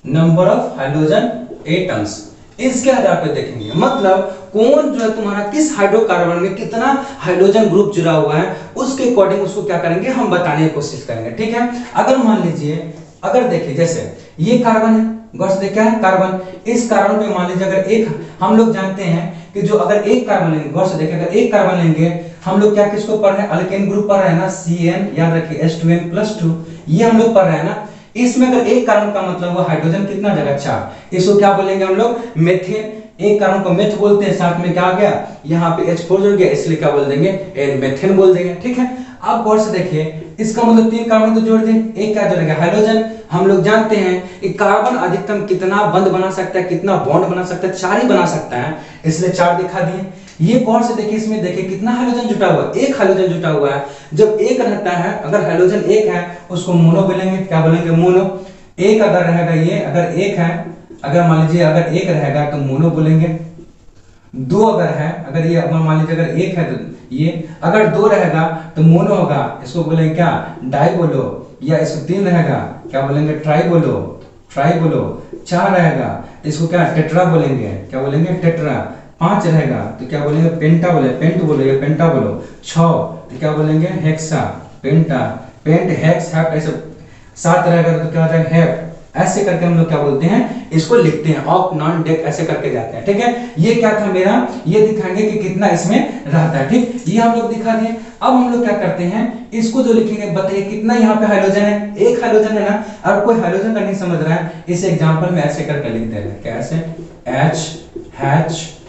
Speaker 1: नंबर ऑफ हाइड्रोजन एटम्स, इसके आधार पर देखेंगे। मतलब कौन जो है तुम्हारा किस हाइड्रोकार्बन में कितना हाइड्रोजन ग्रुप जुड़ा हुआ है, उसके अकॉर्डिंग उसको क्या करेंगे, हम बताने की कोशिश करेंगे। ठीक है, अगर मान लीजिए, अगर देखिए जैसे ये कार्बन है, गौर से क्या है, कार्बन, इस कार्बन पे मान लीजिए अगर एक, हम लोग जानते हैं कि जो अगर एक कार्बन लेंगे, गौर से देखिए, अगर एक कार्बन लेंगे हम लोग क्या किसको पढ़ रहे हैं, अल्केन ग्रुप पढ़ रहे हैं ना, CN, याद रखिए H2N+2, ये हम लोग पढ़ रहे हैं ना। इसमें अगर एक कार्बन का मतलब वो हाइड्रोजन कितना जगह, 4, इसको क्या बोलेंगे हम लोग, मेथेन। एक कार्बन को मेथ बोलते हैं, साथ में क्या आ गया, यहाँ पे H4 जुड़ गया, इसलिए क्या बोल देंगे, मेथेन बोल देंगे। ठीक है, आप गौर से देखिए, इसका मतलब 3 कार्बन तो जोड़ दें, एक क्या जुड़ेगा, हाइड्रोजन। हम लोग जानते हैं कि कार्बन अधिकतम कितना बंध बना सकता है, कितना बॉन्ड बना सकता है, 4 ही बना सकता है, इसलिए 4 दिखा दिए। ये गौर से देखिए, इसमें देखिए कितना हाइड्रोजन जुटा हुआ है, एक हाइड्रोजन जुटा हुआ है। जब एक रहता है, अगर हाइड्रोजन एक है, उसको मोनो बोलेंगे, क्या बोलेंगे, मोनो। एक अगर रहेगा, ये अगर एक है, अगर मान लीजिए अगर एक रहेगा तो मोनो बोलेंगे। 2 अगर है, अगर ये मान लीजिए अगर एक है तो ये, अगर 2 रहेगा तो मोनो होगा, इसको बोलेंगे क्या, डाई बोलो। या इसको 3 रहेगा, क्या बोलेंगे, ट्राई बोलो, ट्राई बोलो। 4 रहेगा इसको क्या, टेट्रा बोलेंगे, क्या बोलेंगे, टेट्रा। 5 रहेगा तो क्या बोलेंगे, पेंटा बोले, पेंट बोलो या पेंटा बोलो। 6 तो क्या बोलेंगे, हेक्सा, पेंटा, पेंट, हेक्स, हेप्ट, ऐसे। 7 रहेगा तो क्या हो जाएगा, हेप्ट। ऐसे करके हम लोग क्या बोलते हैं, इसको लिखते हैं, ऑफ, नॉन, डेक, ऐसे करके जाते हैं। ठीक है, ये क्या था मेरा, ये दिखाएंगे कि कितना इसमें रहता है। ठीक, ये हम लोग दिखा दिए। अब हम लोग क्या करते हैं, इसको जो लिखेंगे, बताइए कितना यहाँ पे हाइड्रोजन है, एक हाइड्रोजन है ना। और कोई हाइड्रोजन का नहीं समझ रहा है, इस एग्जांपल में ऐसे करके लिख दे रहे हैं, कैसे,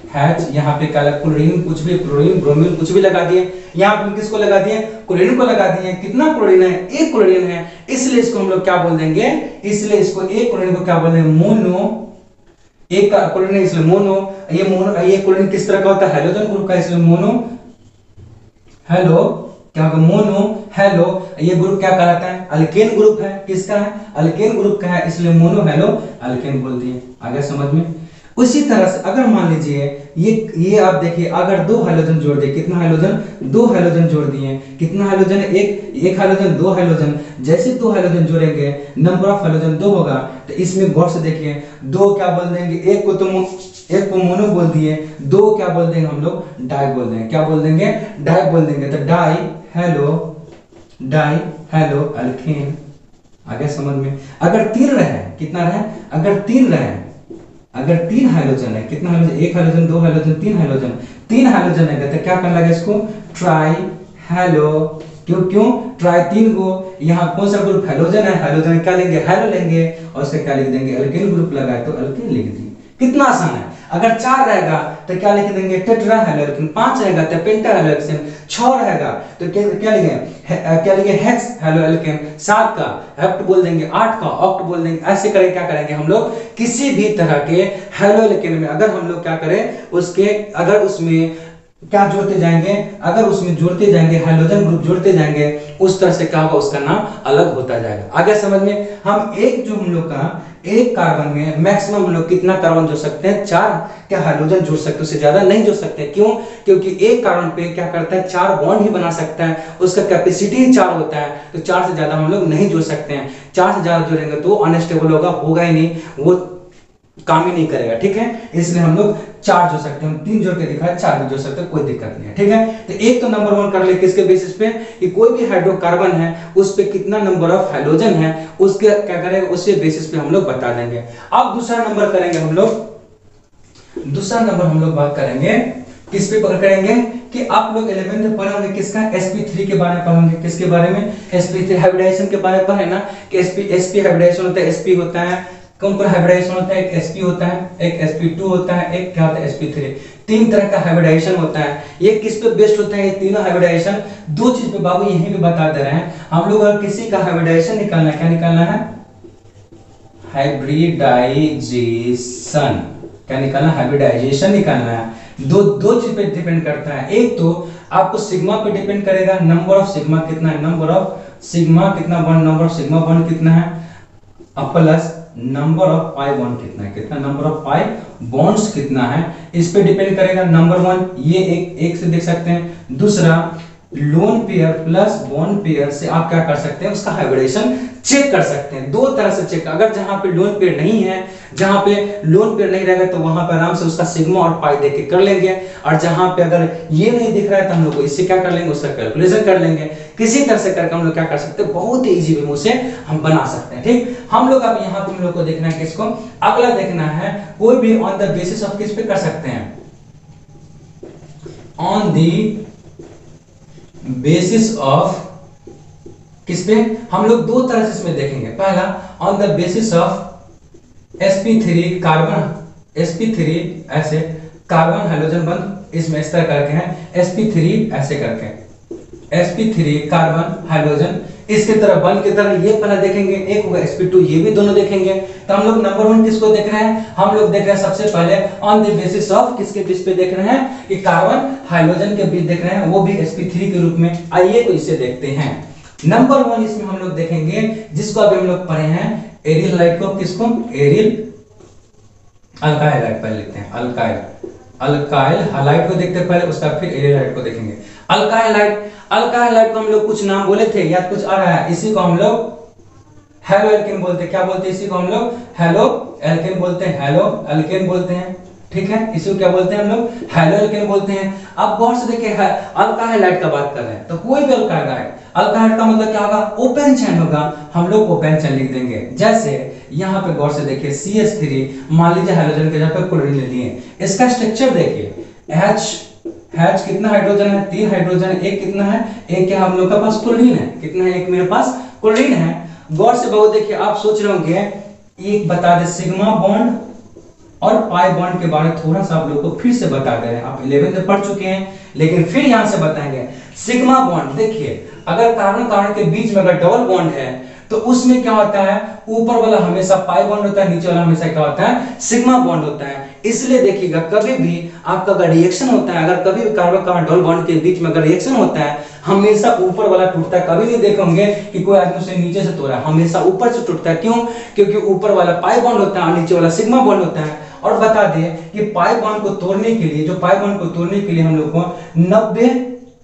Speaker 1: H, यहाँ पे क्लोरीन, कुछ भी, क्लोरीन, ब्रोमीन, कुछ भी लगा दिए। यहाँ पे किसको लगा दिए, क्लोरीन को लगा दिए। कितना क्लोरीन है, एक क्लोरीन है, इसलिए इसको हम लोग क्या बोल देंगे, इसलिए इसको एक क्लोरीन को क्या बोल देंगे, मोनो। एक क्लोरीन है इसलिए मोनो। ये मोनो, ये क्लोरीन किस तरह का होता है, हाइड्रोजन ग्रुप का, इसलिए मोनो। हेलो, क्या होगा, मोनो हेलो। ये ग्रुप क्या कहलाता है, अल्केन ग्रुप है, किसका है, अल्केन ग्रुप का है, इसलिए मोनो हेलो अल्केन बोल दिए। आगे समझ में। उसी तरह से अगर मान लीजिए ये आप देखिए, अगर 2 हाइड्रोजन जोड़ दिए, कितना हाइड्रोजन, 2 हाइड्रोजन जोड़ दिए, कितना हाइड्रोजन, एक हाइड्रोजन, 2 हाइड्रोजन। जैसे 2 हाइड्रोजन जोड़ेंगे, नंबर ऑफ हाइड्रोजन 2 होगा, तो इसमें गौर से देखिए, 2 क्या बोल देंगे, एक को मोनो बोल दिए, 2 क्या बोल देंगे हम लोग, डाई बोल देंगे, क्या बोल देंगे, डाई बोल देंगे। तो डाई हेलो अल्केन। आगे समझ में। अगर 3 रहे, कितना रहे, अगर 3 रहे, अगर 3 हाइड्रोजन है, कितना hydrogen, 1 hydrogen, 2 hydrogen, 3 hydrogen, 3 hydrogen है, तो क्या करना लगा इसको, ट्राई हेलो। क्यों ट्राई, 3 को, यहाँ कौन सा ग्रुप हाइड्रोजन है, हाइड्रोजन क्या लेंगे, हेलो लेंगे, और उससे क्या लिख देंगे, अल्केन ग्रुप लगाए तो अल्केन लिख दिए। कितना आसान है। अगर 4 रहेगा तो क्या लिख देंगे, टेट्रा हेलो अल्केन। 5 रहेगा तो पेंटा हेलो अल्केन। 6 रहेगा तो क्या लिखेंगे, हेक्स हेलो अल्केन। 7 का हेप्ट बोल देंगे, 8 का ऑक्ट बोल देंगे। ऐसे करें, क्या करेंगे हम लोग, किसी भी तरह के हेलो अल्केन में अगर हम लोग क्या करें, उसके अगर उसमें क्या जोड़ते जाएंगे, अगर उसमें जोड़ते जाएंगे, हाइड्रोजन ग्रुप जोड़ते जाएंगे, उस तरह से क्या होगा, उसका नाम अलग होता जाएगा। आगे समझ में। हम एक जो हम लोग का एक कार्बन में मैक्सिमम हम लोग कितना कार्बन जोड़ सकते हैं? 4 क्या हाइड्रोजन जोड़ सकते हैं, उससे ज्यादा नहीं जोड़ सकते। क्यों? क्योंकि एक कार्बन पे क्या करता है? 4 बॉन्ड ही बना सकता है, उसका कैपेसिटी ही 4 होता है, तो 4 से ज्यादा हम लोग नहीं जोड़ सकते हैं। 4 से ज्यादा जोड़ेंगे तो अनस्टेबल होगा ही नहीं, वो काम ही नहीं करेगा, ठीक है। इसलिए हम लोग 4 जोड़ सकते हैं, हम 3 जोड़ के दिखाए, 4 भी जोड़ सकते हैं, कोई दिक्कत नहीं है, ठीक है। तो एक तो नंबर 1 कर ले किसके बेसिस पे कि कोई भी हाइड्रोकार्बन है उस पे कितना नंबर ऑफ हाइड्रोजन है, उसके क्या करेंगे, उसके बेसिस पे हम लोग बता देंगे। अब दूसरा नंबर करेंगे हम लोग, दूसरा नंबर हम लोग बात करेंगे किस पे करेंगे कि आप लोग 11th में पढ़े होंगे किसका? sp3 के बारे में पढ़ेंगे। किसके बारे में? sp3 हाइब्रिडाइजेशन के बारे में पढ़े ना कि sp हाइब्रिडाइजेशन होता है, sp होता है, कौन कौन हाइब्रिडाइजेशन होता है? एक sp होता है, एक sp2 होता है, एक क्या होता है? sp3। 3 तरह का हाइब्रिडाइजेशन होता है। ये किस पे बेस्ड होता है? ये तीनों हाइब्रिडाइजेशन दो चीज पे बाबू यहीं पे बता दे रहे हैं हम लोग। अगर किसी का हाइब्रिडाइजेशन निकालना है, क्या निकालना है? हाइब्रिडाइजेशन। क्या निकालना? हाइब्रिडाइजेशन निकालना है। दो चीज पे डिपेंड करता है। एक तो आपको सिग्मा पे डिपेंड करेगा, नंबर ऑफ सिग्मा कितना है, नंबर ऑफ सिग्मा कितना bond, number of sigma bond कितना है, plus number of pi bond कितना है, कितना नंबर ऑफ पाई बॉन्ड्स कितना है, इस पे डिपेंड करेगा। नंबर 1 ये एक से देख सकते हैं। दूसरा lone pair plus bond pair से आप क्या कर सकते हैं? उसका हाइब्रिडेशन चेक कर सकते हैं। दो तरह से चेक, अगर जहां पे लोन पेयर नहीं है, जहां पे लोन पेयर नहीं रहेगा तो वहां पे आराम से उसका सिग्मा और पाई देख के कर लेंगे, और जहां पे अगर ये नहीं दिख रहा है तो हम लोग इससे क्या कर लेंगे? उसका कैलकुलेशन कर लेंगे। किसी तरह से करके हम लोग क्या कर सकते हैं? बहुत ही इजी वे से हम बना सकते हैं, ठीक। हम लोग अब यहाँ पे हम लोग को देखना है किसको? अगला देखना है कोई भी ऑन द बेसिस ऑफ किस पे कर सकते हैं? ऑन द बेसिस ऑफ किस पे? हम लोग दो तरह से इसमें देखेंगे। पहला on the basis of sp3 carbon, sp3 ऐसे कार्बन हाइड्रोजन बंद इसमें इस तरह करके हैं, sp3 ऐसे करके sp3 कार्बन हाइड्रोजन इसके तरह बंद की तरह ये पहला देखेंगे, एक होगा sp2, ये भी दोनों देखेंगे। तो हम लोग नंबर 1 किसको देख रहे हैं? हम लोग देख रहे हैं सबसे पहले ऑन द बेसिस ऑफ किसके बेस पे देख रहे हैं कि कार्बन हाइड्रोजन के बीच देख रहे हैं, वो भी sp3 के रूप में। आइए तो इसे देखते हैं। नंबर 1 इसमें हम लोग देखेंगे जिसको अभी हम लोग पढ़े हैं एरिल हाइलाइट को, किसको? एरिल अल्काइल हाइलाइट पहले लिखते हैं, अल्काइल हाइलाइट को देखते हैं पहले, उसका फिर एरिल हाइलाइट को देखेंगे। अल्काइल हाइलाइट को हम लोग कुछ नाम बोले थे, याद कुछ आ रहा है? इसी को हम लोग हेलो एल्केन बोलते हैं। क्या बोलते हैं? इसी को हम लोग हेलो एल्केन बोलते हैं, हेलो एल्केन बोलते हैं, ठीक है। इसी को क्या बोलते हैं हम लोग? हेलो एल्केन बोलते हैं। अब गौर से देखिए अल्काइल हाइलाइट का बात कर रहे हैं तो कोई भी अल्काइल का मतलब क्या होगा? ओपन चेन होगा, हम लोग ओपन चेन लिख देंगे। जैसे यहाँ पे गौर से देखिए CH3 मान लीजिए हाइड्रोजन के जगह पे क्लोरीन ले लिए, इसका स्ट्रक्चर देखिए H कितना हाइड्रोजन है? 3 हाइड्रोजन, एक कितना है? एक क्या हम लोग के पास क्लोरीन है, कितना है? एक मेरे पास क्लोरीन है। गौर से बहुत देखिए, आप सोच रहे होंगे एक बता दे सिग्मा बॉन्ड और पाई बॉन्ड के बारे में थोड़ा सा आप लोग को फिर से बता दे रहे हैं। आप 11th में पढ़ चुके हैं लेकिन फिर यहां से बताएंगे। सिग्मा बॉन्ड देखिए, अगर कार्बन के बीच में अगर डबल बॉन्ड है तो उसमें क्या होता है? ऊपर वाला हमेशा पाई बॉन्ड होता है, नीचे वाला हमेशा क्या होता है? सिग्मा बॉन्ड होता है। इसलिए देखिएगा कभी भी आपका अगर रिएक्शन होता है, अगर कभी भी कार्बन डबल बॉन्ड के बीच में अगर रिएक्शन होता है, हमेशा ऊपर वाला टूटता है। कभी नहीं देखेंगे कि कोई आदमी उसे नीचे से तोड़ा, हमेशा ऊपर से टूटता है। क्यों? क्योंकि ऊपर वाला पाई बॉन्ड होता है और नीचे वाला सिग्मा बॉन्ड होता है। और बता दें कि पाई बॉन्ड को तोड़ने के लिए, जो पाई बॉन्ड को तोड़ने के लिए हम लोग को 90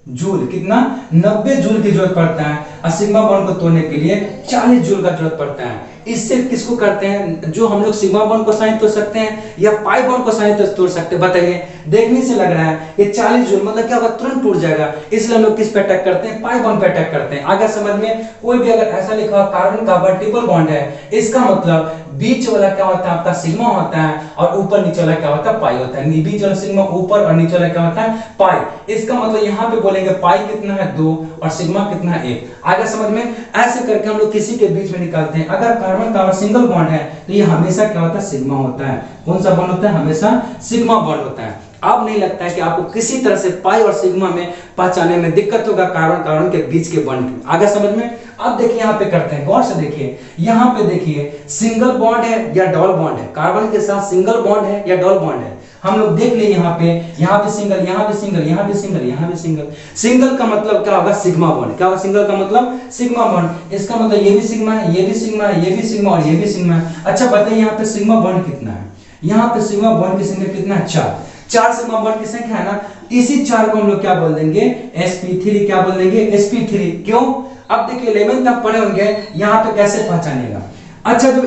Speaker 1: जूल, कितना? 90 जूल की जरूरत पड़ता है, और सिग्मा बॉन्ड को तोड़ने के लिए 40 जूल का जरूरत पड़ता है। इससे किसको करते हैं? जो हम लोग सिग्मा बॉन्ड को साइन तोड़ सकते हैं या पाई बॉन्ड को साइन तोड़ सकते हैं? बताइए, देखने से लग रहा है ये 40 जूल मतलब क्या होगा? तुरंत टूट जाएगा। इसलिए हम लोग किस पे अटैक करते हैं? पाई बॉन्ड पे अटैक करते हैं। आगे समझ में कोई भी अगर ऐसा लिखा हो कार्बन का ट्रिपल बॉन्ड है, इसका मतलब बीच वाला क्या होता है? आपका सिग्मा होता है और ऊपर नीचे वाला क्या होता है? पाई होता है। बीच वाला सिग्मा ऊपर और नीचे वाला क्या होता है? पाई। इसका मतलब यहाँ पे बोलेंगे पाई कितना है? 2 और सिग्मा कितना है? 1। आगे समझ में? ऐसे करके हम लोग किसी के बीच में निकालते हैं। अगर कार्बन का सिंगल बॉन्ड है तो ये हमेशा क्या होता है? सिग्मा होता है। कौन सा बॉन्ड होता है? हमेशा सिग्मा बॉन्ड होता है। अब नहीं लगता है कि आपको किसी तरह से पाई और सिग्मा में पहचानने में दिक्कत होगा कार्बन के बीच के बॉन्ड। आगे समझ में? अब देखिए यहाँ पे करते हैं, गौर से देखिए, यहाँ पे देखिए सिंगल बॉन्ड है या डबल बॉन्ड है? कार्बन के साथ सिंगल बॉन्ड है या डबल बॉन्ड है? हम लोग देख लिए यहाँ पे सिंगल, यहाँ पे सिंगल, यहाँ पे सिंगल, यहाँ पे सिंगल। सिंगल का मतलब क्या होगा? Sigma bond. क्या होगा सिंगल का मतलब? Sigma bond. इसका मतलब ये भी सिग्मा है, ये भी सिग्मा है, ये भी सिग्मा और ये भी सिग्मा है। अच्छा बताइए यहाँ पे सिग्मा बॉन्ड कितना है? यहाँ पे सिग्मा बॉन्ड की संख्या कितना है? 4। 4 सिग्मा बॉन्ड की संख्या है ना, इसी 4 को हम लोग क्या बोल देंगे? sp3। क्या बोल देंगे? sp3। क्यों? अब देखिए 11th आप पढ़े होंगे, यहाँ पे कैसे पहचानेगा? अच्छा जो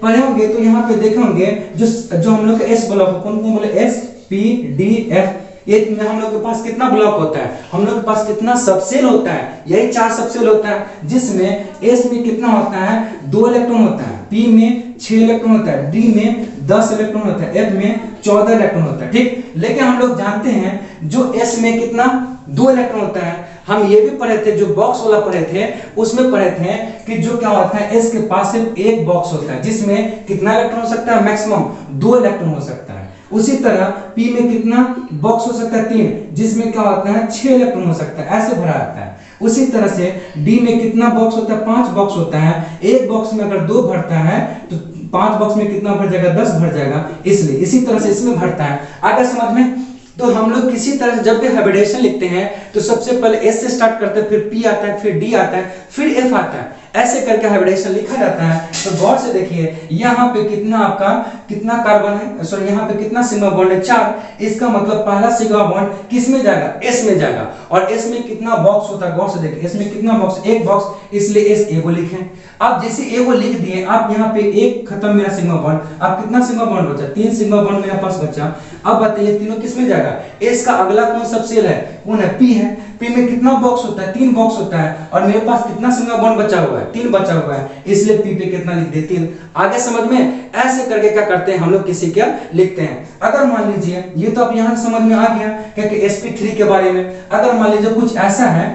Speaker 1: पढ़े होंगे तो यहाँ पे देखे होंगे जो हम लोग एस ब्लॉक, कौन कौन बोले? S P D F. ये हम लोग के पास कितना ब्लॉक होता है? हम लोग के पास कितना सबसेल होता है? यही 4 सबसेल होता है, जिसमें एस में कितना होता है? 2 इलेक्ट्रॉन होता है, पी में 6 इलेक्ट्रॉन होता है, डी में 10 इलेक्ट्रॉन होता है, एफ में 14 इलेक्ट्रॉन होता है। ठीक, लेकिन हम लोग जानते हैं जो एस में कितना 2 इलेक्ट्रॉन होता है। हम ये भी पढ़े थे, जो बॉक्स वाला पढ़े थे उसमें पढ़े थे कि जो क्या होता है, एस के पास सिर्फ एक बॉक्स होता है, जिसमें कितना इलेक्ट्रॉन हो सकता है? मैक्सिमम 2 इलेक्ट्रॉन हो सकता है। उसी तरह पी में कितना बॉक्स हो सकता है? 3, जिसमें क्या होता है? 6 इलेक्ट्रॉन हो सकता है, ऐसे भरा रहता है। उसी तरह से डी में कितना बॉक्स होता है? 5 बॉक्स होता है। एक बॉक्स में अगर 2 भरता है तो 5 बॉक्स में कितना भर जाएगा? 10 भर जाएगा। इसलिए इसी तरह से इसमें भरता है। आगे समझ में? तो हम लोग किसी तरह से जब भी हाइब्रिडेशन लिखते हैं तो सबसे पहले एस से स्टार्ट करते हैं, फिर पी आता है, फिर डी आता है, फिर एफ आता है, ऐसे करके हाइब्रिडेशन लिखा जाता है। तो गौर से देखिए यहाँ पे कितना आपका कितना कार्बन है, सॉरी यहाँ पे कितना सिग्मा बॉन्ड है? 4। इसका मतलब पहला सिग्मा बॉन्ड किस में जाएगा? एस में जाएगा। और एस में कितना बॉक्स होता है? गौर से देखिए एस में कितना बॉक्स? एक बॉक्स, इसलिए एस ए को लिखें। अब जैसे ए को लिख दिए, आप यहाँ पे एक खत्म मेरा सिग्मा बॉन्ड, अब कितना सिग्मा बॉन्ड बचा? 3 सिग्मा बॉन्ड मेरे पास बचा। अब बताइए तीनों किस में जाएगा? एस का अगला कौन सबसेल है? कौन है? पी है। पी में कितना बॉक्स होता है? 3 बॉक्स होता है। और मेरे पास कितना सिग्मा बॉन्ड बचा हुआ है? 3 बचा हुआ है, इसलिए पी पे कितना लिख देते हैं? आगे समझ में? ऐसे करके क्या करते हैं हम लोग, किसी क्या लिखते हैं। अगर मान लीजिए ये तो अब यहाँ समझ में आ गया क्योंकि sp3 के बारे में। अगर मान लीजिए कुछ ऐसा है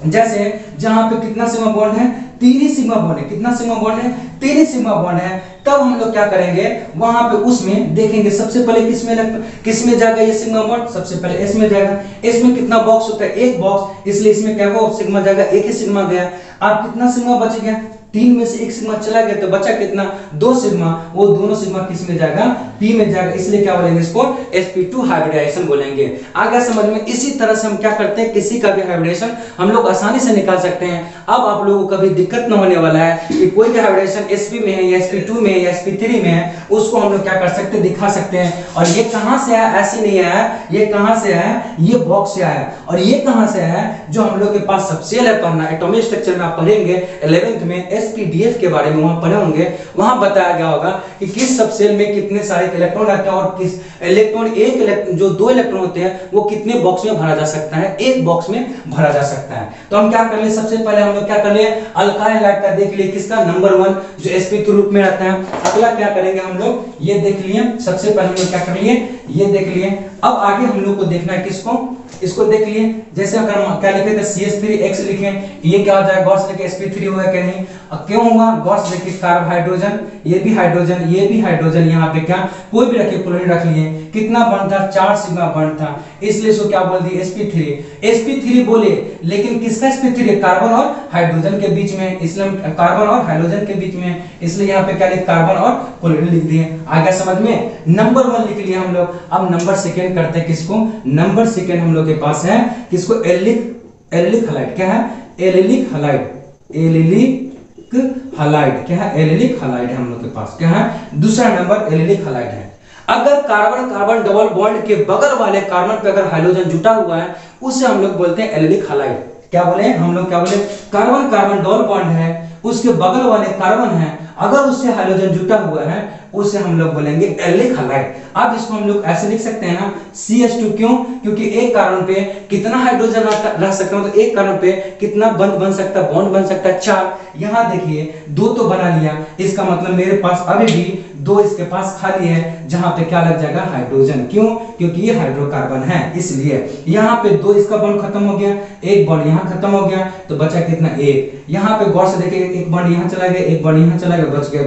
Speaker 1: जैसे जहां पे कितना सिग्मा बॉन्ड है? 3 ही सिग्मा बॉन्ड है। कितना सिग्मा बॉन्ड है? 3 ही सिग्मा बॉन्ड है। तब हम लोग क्या करेंगे, वहां पे उसमें देखेंगे सबसे पहले किसमें जाएगा ये सिग्मा बॉन्ड? सबसे पहले एस में जाएगा। एस में कितना बॉक्स होता है? एक बॉक्स, इसलिए इसमें क्या होगा? सिग्मा जाएगा, एक ही सिग्मा गया। अब कितना सिग्मा बच गया? 3 में से एक सिग्मा चला गया तो बचा कितना? 2 सिग्मा। वो दोनों सिग्मा किस में जाएगा? पी में जाएगा, इसलिए क्या बोलेंगे इसको? sp2 हाइब्रिडाइजेशन बोलेंगे। आगे समझ में? इसी तरह से हम क्या करते हैं, किसी का भी हाइब्रिडेशन हम लोग आसानी से निकाल सकते हैं। अब आप लोगों को कभी दिक्कत न होने वाला है कि कोई भी हाइब्रिडेशन sp में है या sp2 में है या sp3 में है, उसको हम लोग क्या कर सकते हैं? दिखा सकते हैं। और ये कहां से आया? ऐसे नहीं आया, ये कहां से आया? ये बॉक्स से आया। और ये कहां से आया? जो हम लोग के पास सबसेल है पढ़ना, एटॉमिक स्ट्रक्चर में आप पढ़ेंगे 11th में sp-df के बारे में वहां पढ़े होंगे। वहां बताया गया होगा कि किस सबसेल में कितने सारे इलेक्ट्रॉन रहते हैं और किस इलेक्ट्रॉन जो 2 इलेक्ट्रॉन होते हैं वो कितने बॉक्स में भरा जा सकता है? एक बॉक्स में भरा जा सकता है। तो हम क्या कर ले, सबसे पहले हम लोग क्या कर ले, अल्काइल हैलाइड का देख लिए, किसका? नंबर 1 जो sp के रूप में रहता है। अगला क्या करेंगे हम लोग, ये देख लिए, सबसे पहले हम लोग क्या कर लिए, ये देख लिए। अब आगे हम लोग को देखना है किसको, इसको देख लिए। जैसे अगर क्या लिखे थे CH3X लिखे, ये क्या हो जाएगा? गौर से देखिए sp3 हुआ कि नहीं? क्यों हुआ? गौर से देखिए कार्ब हाइड्रोजन, ये भी हाइड्रोजन, ये भी हाइड्रोजन, यहाँ पे क्या कोई भी रखे, क्लोरीन रख लिए। कितना बॉन्ड था? 4 सिग्मा बॉन्ड था, इसलिए इसको क्या बोल दिए? sp3। sp3 बोले, लेकिन किसका sp3? कार्बन और हाइड्रोजन के बीच में, इसलिए कार्बन और हाइड्रोजन के बीच में, इसलिए यहाँ पे क्या लिख, कार्बन और क्लोरीन लिख दिए। आगे समझ में? नंबर 1 लिख लिया हम लोग। अब नंबर सेकेंड करते हैं किसको? नंबर सेकेंड हम लोग के पास है किसको? Allylic halide. क्या है? Allylic halide. एलिलिक हलाइड क्या है? एलिलिक हलाइड है हम लोग के पास। क्या है? दूसरा नंबर एलिलिक हलाइड है। अगर कार्बन कार्बन डबल बॉन्ड के बगल वाले कार्बन पे अगर हाइड्रोजन जुटा हुआ है, उसे हम लोग बोलते हैं एलिलिक हलाइड। क्या बोले हम लोग? क्या बोले? कार्बन कार्बन डबल बॉन्ड है, उसके बगल वाले कार्बन है, अगर उससे हाइड्रोजन जुटा हुआ है उसे हम लोग बोलेंगे एलिलिक हलाइड। अब इसको हम लोग ऐसे लिख सकते हैं ना, CH2। क्यों? क्योंकि एक कार्बन पे कितना हाइड्रोजन रह सकता है, तो एक कार्बन पे कितना बन सकता है, बॉन्ड बन सकता है? 4। यहाँ देखिए 2 तो बना लिया, इसका मतलब मेरे पास अभी भी 2 इसके पास खाली है, जहां पे क्या लग जाएगा? हाइड्रोजन। क्यों? क्योंकि ये हाइड्रोकार्बन है, इसलिए यहाँ पे 2 इसका बॉन्ड खत्म हो गया, एक बॉन्ड यहाँ खत्म हो गया, तो बचा कितना? 1। यहाँ पे गौर से देखिए, एक बॉन्ड यहाँ चला गया, एक बॉन्ड यहाँ चला गया, बच गया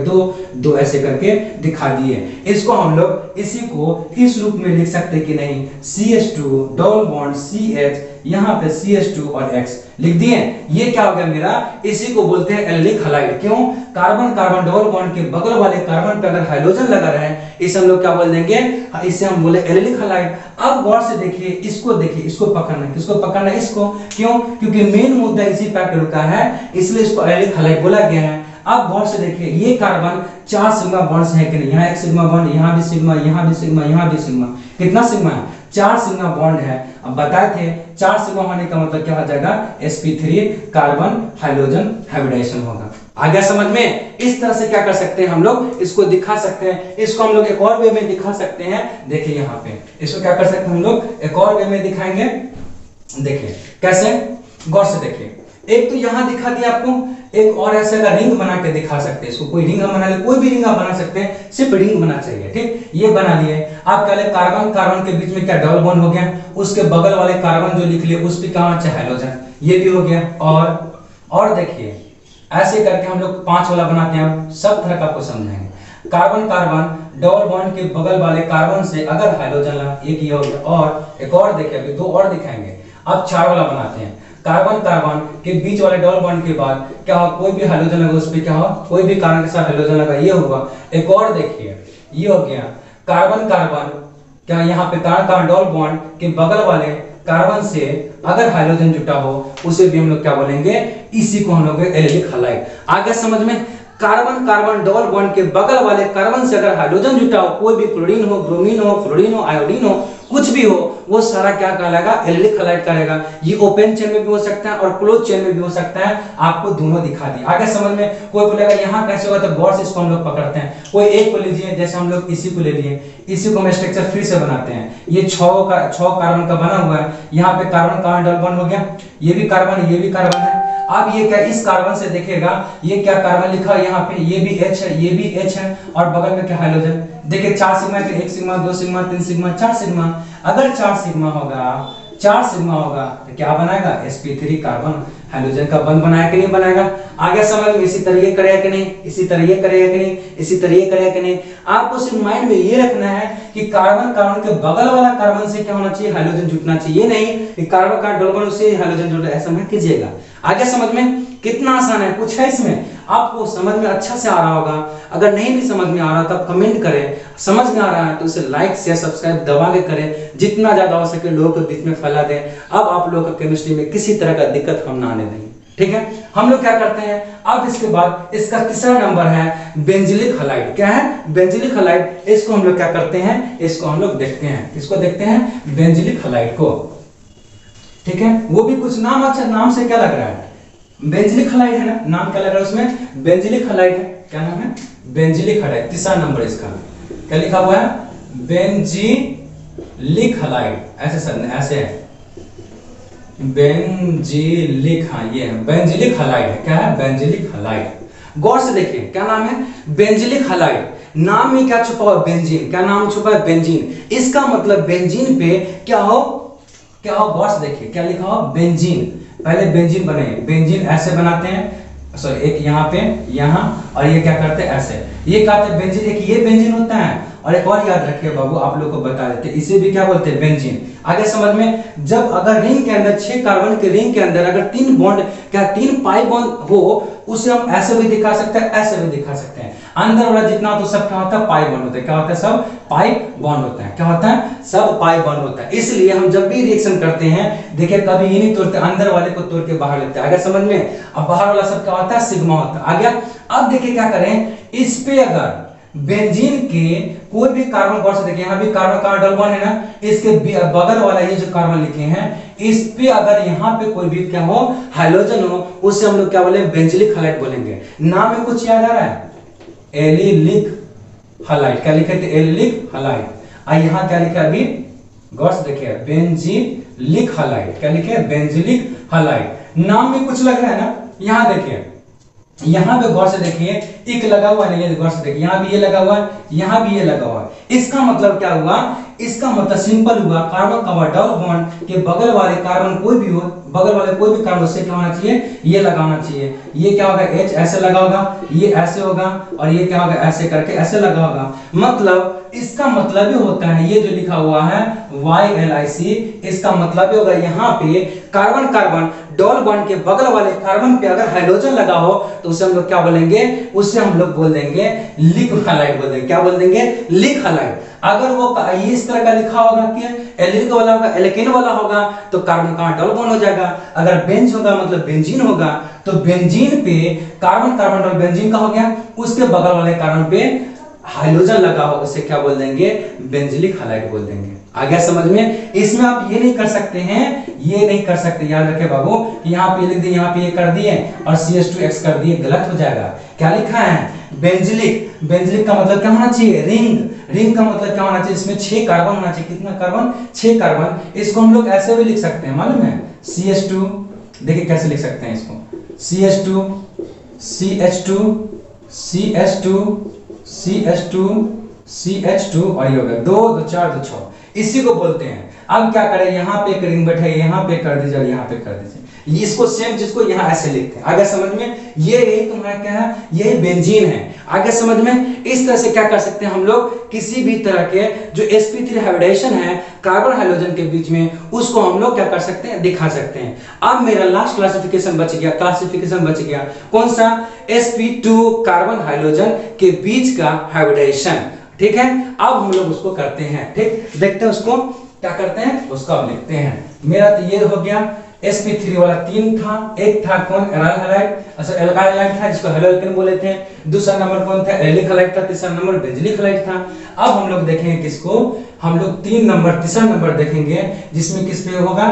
Speaker 1: 2 ऐसे करके दिखा दिए। इसको हम लोग इसी को इस रूप में लिख सकते कि नहीं? CH2 डबल बॉन्ड CH यहाँ पे CH2 और X लिख दिए। ये क्या हो गया मेरा, इसी को बोलते हैं एलिलिक हलाइड। क्यों, कार्बन कार्बन डबल बॉन्ड के बगल वाले कार्बन पे अगर हाइड्रोजन लगा रहे इसे हम लोग क्या बोल देंगे, इसे हम बोले एलिलिक हलाइड। अब गौर से देखिए, देखिए, इसको पकड़ना है, किसको पकड़ना है, इसको। क्यों, क्योंकि मेन मुद्दा इसी पे रुका है, इसलिए इसको एलिलिक हलाइड बोला गया है। अब गौर से देखिए, ये कार्बन 4 सिग्मा बॉन्ड्स है कि नहीं, यहाँ एक सिग्मा बॉन्ड, यहाँ भी सिग्मा, यहाँ भी सिग्मा, यहाँ भी सिग्मा, कितना सिग्मा है, 4 सिग्मा बॉन्ड है। अब बताए थे 4 सिग्मा होने का मतलब क्या हो जाएगा, sp3 कार्बन हाइड्रोजन हाइब्रिडाइजेशन होगा। आ गया समझ में। इस तरह से क्या कर सकते हैं हम लोग, इसको दिखा सकते हैं। इसको हम लोग एक और वे में दिखा सकते हैं। देखिए यहाँ पे इसको क्या कर सकते हैं हम लोग, एक और वे में दिखाएंगे। देखिए कैसे, गौर से देखिए। एक तो यहाँ दिखा दिया आपको, एक और ऐसे का रिंग बना के दिखा सकते हैं। इसको कोई रिंग हम बना ले, कोई भी रिंग आप बना सकते हैं, सिर्फ रिंग बना चाहिए। ठीक, ये बना लिए। आप कह ले कार्बन कार्बन के बीच में क्या डबल बॉन्ड हो गया, उसके बगल वाले कार्बन जो लिख लिए उस पे कहां चाहे हाइड्रोजन, ये भी हो गया। और देखिए ऐसे करके हम लोग 5 वाला बनाते हैं। सब तरह का आपको समझाएंगे। कार्बन कार्बन डबल बॉन्ड के बगल वाले कार्बन से अगर हाइड्रोजन ला, एक ये हो गया। और एक और देखिए, अभी 2 और दिखाएंगे। अब 4 वाला बनाते हैं। कार्बन कार्बन के बीच वाले डबल बॉन्ड के बाद क्या हो, कोई भी हाइड्रोजन लगा उस पे क्या हो, कोई भी कार्बन के साथ हाइड्रोजन लगा, ये हुआ। एक और देखिए, ये हो गया कार्बन कार्बन, क्या यहाँ पे कार्बन कार्बन डबल बॉन्ड के बगल वाले कार्बन से अगर हाइड्रोजन जुटा हो उसे भी हम लोग क्या बोलेंगे, इसी को हम लोग एलिलिक हलाइड। आगे समझ में, कार्बन कार्बन डबल बॉन्ड के बगल वाले कार्बन से अगर हाइड्रोजन जुटा हो, कोई भी क्लोरीन हो, ब्रोमीन हो, फ्लोरीन हो, आयोडीन हो, कुछ भी हो, वो सारा क्या कहलाएगा, एलिलिक हलाइड करेगा। ये ओपन चेन में भी हो सकता है और क्लोज चेन में भी हो सकता है। आपको दोनों दिखा दी। आगे समझ में। कोई बोलेगा यहाँ कैसे होगा, तो गौर से इसको हम लोग पकड़ते हैं। कोई एक को लीजिए, जैसे हम लोग इसी को ले लिए, इसी को हम स्ट्रक्चर फिर से बनाते हैं। ये 6 कार्बन का बना हुआ है। यहाँ पे कार्बन कार्बन डबल बॉन्ड हो गया, ये भी कार्बन, ये भी कार्बन है। अब ये क्या, इस कार्बन से देखेगा, ये क्या कार्बन लिखा है यहाँ पे, ये भी H है, ये भी H है, और बगल में क्या हाइड्रोजन। देखिए 4 सिग्मा के 1 सिग्मा, 2 सिग्मा, 3 सिग्मा, 4 सिग्मा। अगर 4 सिग्मा होगा, 4 सिग्मा होगा तो क्या बनाएगा, sp3 कार्बन हाइड्रोजन का बंध बनाया कि नहीं बनाएगा। आगे समझ में। इसी तरह ये करेगा कि नहीं, इसी तरह ये करेगा कि नहीं, इसी तरह ये करेगा कि नहीं। आपको सिर्फ माइंड में ये रखना है कि कार्बन कार्बन के बगल वाला कार्बन से क्या होना चाहिए, हाइड्रोजन जुटना चाहिए। नहीं कि कार्बन कार्बन डबल बॉन्ड से हाइड्रोजन जुटे, ऐसा मत कीजिएगा। आगे समझ में। कितना आसान है, कुछ है इसमें, आपको समझ में अच्छा से आ रहा होगा। अगर नहीं भी समझ में आ रहा तो आप कमेंट करें। समझ में आ रहा है तो उसे लाइक शेयर सब्सक्राइब दबा के करें, जितना ज्यादा हो सके लोगों के बीच में फैला दें। अब आप लोगों का केमिस्ट्री में किसी तरह का दिक्कत हम ना आने देंगे। ठीक है, हम लोग क्या करते हैं अब इसके बाद, इसका तीसरा नंबर है बेंजिलिक हलाइड। क्या है, बेंजिलिक हलाइड। इसको हम लोग क्या करते हैं, इसको हम लोग देखते हैं। इसको देखते हैं, बेंजिलिक हलाइड को। ठीक है, वो भी कुछ नाम, अच्छा नाम से क्या लग रहा है, बेंजिलिक हलाइड है ना, नाम क्या लग रहा है उसमें, बेंजिलिक हलाइड है। क्या नाम है, बेंजिलिक हलाइड। तीसरा नंबर इसका क्या लिखा हुआ है, बेंजिलिक हलाइड। ऐसे सर, ऐसे है बेंजिलिक, हाँ ये है बेंजिलिक हलाइड है। क्या है, बेंजिलिक हलाइड। गौर से देखिए क्या नाम है, बेंजिलिक हलाइड। नाम में क्या छुपा हुआ, बेंजीन। क्या नाम छुपा है, बेंजीन। इसका मतलब बेंजीन पे क्या हो, गौर से देखिए क्या लिखा हो, बेंजीन। पहले बेंजीन बने, बेंजीन ऐसे बनाते हैं, सॉरी एक यहाँ पे, यहाँ, और ये क्या करते हैं ऐसे, ये कहते हैं बेंजीन। एक ये बेंजीन होता है, और एक और याद रखिए बाबू, आप लोग को बता देते, इसे भी क्या बोलते हैं, बेंजीन। आगे समझ में। जब अगर रिंग के अंदर 6 कार्बन के रिंग के अंदर अगर 3 बॉन्ड, क्या 3 पाई बॉन्ड हो, उसे हम ऐसे भी दिखा सकते हैं, ऐसे भी दिखा सकते हैं। अंदर वाला जितना तो सब क्या होता है, पाई बॉन्ड होता है। क्या होता है, सब पाई बॉन्ड होता है। क्या होता है, सब पाई बॉन्ड होता है। इसलिए हम जब भी रिएक्शन करते हैं, देखिए कभी ये नहीं तोड़ते, अंदर वाले को तोड़ के बाहर लेते हैं। आगे समझ में। अब बाहर वाला सब क्या होता है, सिग्मा होता है। आ गया। अब देखिए क्या करें, इस पे अगर बेंजीन के कोई भी कार्बन, गौर से देखिए यहाँ भी कार्बन कार्बन डबल बॉन्ड है ना, इसके बगल वाला ये जो कार्बन लिखे हैं, इस पे अगर यहाँ पे कोई भी क्या हो, हाइड्रोजन हो, उससे हम लोग क्या बोले, बेंजिलिक हलाइड बोलेंगे। नाम में कुछ याद आ रहा है, एलिलिक हलाइड। क्या लिखे थे, एलिलिक हलाइड। और यहाँ क्या लिखा अभी, गौर से देखिए बेंजिलिक हलाइड। क्या लिखे, बेंजिलिक हलाइड। नाम में कुछ लग रहा है ना, यहाँ देखिए, यहाँ पे गौर से देखिए एक लगा हुआ है, गौर से देखिए यहाँ भी ये लगा हुआ है, यहाँ भी ये लगा हुआ है। इसका मतलब क्या हुआ, इसका मतलब सिंपल हुआ, कार्बन कार्बन डबल बॉन्ड के बगल वाले कार्बन कोई भी हो, बगल वाले कोई भी कार्बन से क्या होना चाहिए, ये लगाना चाहिए। ये क्या होगा, H ऐसे लगा होगा, ये ऐसे होगा, और ये क्या होगा, ऐसे करके ऐसे लगा होगा। मतलब इसका मतलब ही होता है ये जो लिखा हुआ है YLIC, इसका मतलब ही होगा यहाँ पे कार्बन कार्बन डबल बॉन्ड के बगल वाले कार्बन पे अगर हाइड्रोजन लगा हो तो उसे हम लोग क्या बोलेंगे, उसे हम लोग बोल देंगे लिक हैलाइड बोल देंगे। क्या बोल देंगे, लिक हैलाइड। अगर वो ये इस तरह का लिखा होगा कि एल्डिल वाला होगा, एल्केन वाला होगा तो कार्बन का डबल बॉन्ड हो जाएगा। अगर बेंज होगा मतलब बेंजीन होगा तो बेंजीन पे कार्बन कार्बन डबल बेंजीन का हो गया, उसके बगल वाले कार्बन पे हाइड्रोजन लगा हो उसे क्या बोल देंगे, बेंजिलिक हैलाइड बोल देंगे। आ गया समझ में। इसमें आप ये नहीं कर सकते हैं, ये नहीं कर सकते, याद रखे बाबू कि यहाँ पे लिख दिए, यहाँ पे ये कर दिए और CH2X कर दिए, गलत हो जाएगा। क्या लिखा है, बेंजिलिक। बेंजिलिक का मतलब क्या होना चाहिए, रिंग। रिंग का मतलब क्या होना चाहिए, इसमें 6 कार्बन होना चाहिए। कितना कार्बन, 6 कार्बन। इसको हम लोग ऐसे भी लिख सकते हैं, मालूम है, CH2, देखिए कैसे लिख सकते हैं इसको, CH2 CH2 CH2 CH2 CH2 और ये हो गया 2 2 4 2 6, इसी को बोलते हैं। अब क्या करें, यहाँ पे एक रिंग बैठे, यहाँ पे कर दीजिए और यहाँ पे कर दीजिए, इसको सेम जिसको यहाँ ऐसे लिखते हैं। आगे समझ में, ये यही तुम्हारा क्या है, यही बेंजीन है। आगे समझ में। इस तरह से क्या कर सकते हैं हम लोग, किसी भी तरह के जो sp3 हाइब्रिडेशन है कार्बन हाइड्रोजन के बीच में, उसको हम लोग क्या कर सकते हैं, दिखा सकते हैं। अब मेरा लास्ट क्लासिफिकेशन बच गया, क्लासिफिकेशन बच गया कौन सा, sp2 कार्बन हाइड्रोजन के बीच का हाइब्रिडेशन। ठीक है, अब हम लोग उसको करते हैं। ठीक, देखते हैं उसको क्या करते हैं, उसको अब लिखते हैं। मेरा तो ये हो गया, sp3 वाला 3 था, एक था कौन, एराइल हैलाइड, अच्छा एल्काइल हैलाइड था जिसको हेलोएल्केन बोले थे। दूसरा नंबर कौन था, एल्डिक हैलाइड था। तीसरा नंबर बेंजिलिक हैलाइड था। अब हम लोग देखेंगे किसको, हम लोग 3 नंबर, तीसरा नंबर देखेंगे जिसमें किस पे होगा,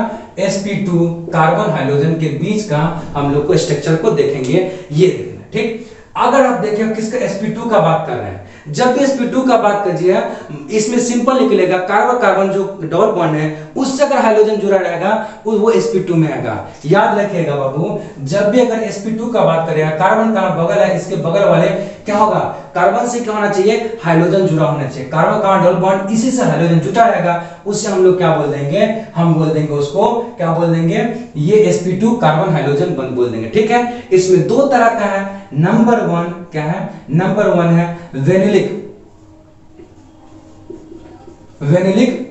Speaker 1: sp2 कार्बन हाइड्रोजन के बीच का हम लोग को स्ट्रक्चर को देखेंगे, ये देखना। ठीक, अगर आप देखें किसका, sp2 का बात कर रहे हैं, जब भी sp2 का बात कीजिए इसमें सिंपल निकलेगा, कार्बन कार्बन जो डबल बॉन्ड है उससे अगर हाइड्रोजन जुड़ा रहेगा वो sp2 में आएगा। याद रखिएगा बाबू, जब भी अगर sp2 का बात करेगा, कार्बन का बगल है, इसके बगल वाले क्या होगा, कार्बन से क्या होना चाहिए, हाइड्रोजन जुड़ा होना चाहिए। कार्बन कार्बन डबल बॉन्ड इसी से हाइड्रोजन जुटा रहेगा, उससे हम लोग क्या बोल देंगे, हम बोल देंगे उसको क्या बोल देंगे, ये sp2 कार्बन हाइड्रोजन बन बोल देंगे। ठीक है, इसमें 2 तरह का है। नंबर 1 क्या है, नंबर 1 है वेनिलिक, वेनिलिक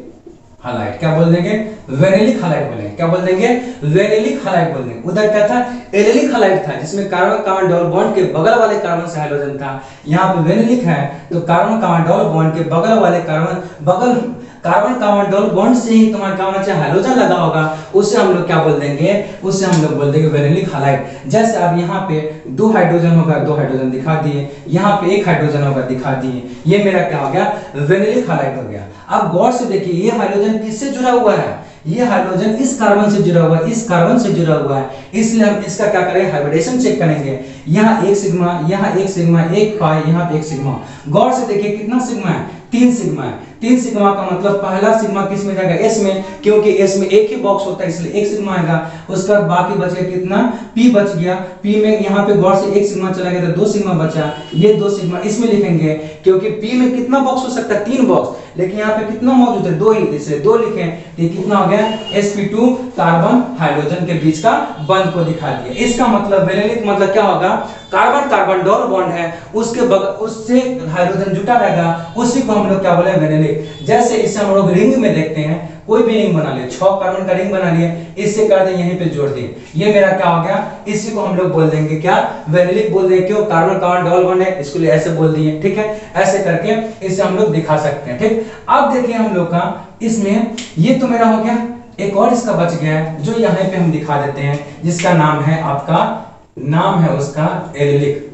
Speaker 1: हैलाइड। क्या बोल देंगे, वेनिलिक हैलाइड बोलेंगे। क्या बोल देंगे, वेनिलिक हैलाइड बोल देंगे। उधर क्या था, एलिलिक हैलाइड था जिसमें कार्बन कार्बन डबल बॉन्ड के बगल वाले कार्बन से हाइड्रोजन था। यहाँ पे वेनिलिक है तो कार्बन कार्बन डबल बॉन्ड के बगल वाले कार्बन कार्बन डबल बॉन्ड से ही तुम्हारा क्या होना चाहिए, हाइड्रोजन लगा होगा, उससे हम लोग क्या बोल देंगे, उससे हम लोग बोल देंगे वेनिलिक हैलाइड। जैसे अब यहाँ पे 2 हाइड्रोजन होगा, 2 हाइड्रोजन दिखा दिए, यहाँ पे 1 हाइड्रोजन होगा, दिखा दिए, ये मेरा क्या हो गया, वेनिलिक हैलाइड हो गया। अब गौर से देखिए ये हाइड्रोजन किससे जुड़ा हुआ है, ये हाइड्रोजन इस कार्बन से जुड़ा हुआ है, इस कार्बन से जुड़ा हुआ है, इसलिए हम इसका क्या करेंगे, हाइब्रिडेशन चेक करेंगे। यहाँ 1 सिग्मा, यहाँ 1 सिग्मा, 1 पाई, यहाँ पे 1 सिग्मा। गौर से देखिए कितना सिग्मा है, 3 सिग्मा है। 3 सिग्मा का मतलब पहला सिग्मा किस में जाएगा, S में, क्योंकि S में एक ही बॉक्स होता है इसलिए 1 सिग्मा आएगा। उसके बाद बाकी बच गया कितना, P बच गया। P में यहाँ पे गौर से 1 सिग्मा चला गया तो 2 सिग्मा बचा, ये 2 सिग्मा इसमें लिखेंगे क्योंकि P में कितना बॉक्स हो सकता है, 3 बॉक्स, लेकिन यहाँ पे कितना मौजूद है, 2 ही, इसलिए 2 लिखें। ये कितना हो गया, sp2 कार्बन हाइड्रोजन के बीच का बंध को दिखा दिया। इसका मतलब वेनिलिक मतलब क्या होगा, कार्बन कार्बन डबल बॉन्ड है उसके बगल उससे हाइड्रोजन जुटा रहेगा, उसी को हम लोग क्या बोले, वेनिलिक। जैसे इसे हम लोग रिंग में देखते हैं, कोई भी रिंग बना लिए, 6 कार्बन का रिंग बना लिए, इससे कर दें यहीं पे जोड़ दें, ये मेरा क्या हो गया, इसी को हम लोग बोल देंगे क्या, वेनिलिक बोल देंगे। क्यों, कार्बन कार्बन डबल बॉन्ड है, इसको लिए ऐसे बोल दिए। ठीक है, ऐसे करके इसे हम लोग दिखा सकते हैं। ठीक, अब देखिए हम लोग का इसमें ये तो मेरा हो गया, एक और इसका बच गया है जो यहाँ पे हम दिखा देते हैं, जिसका नाम है, आपका नाम है उसका एलिलिक।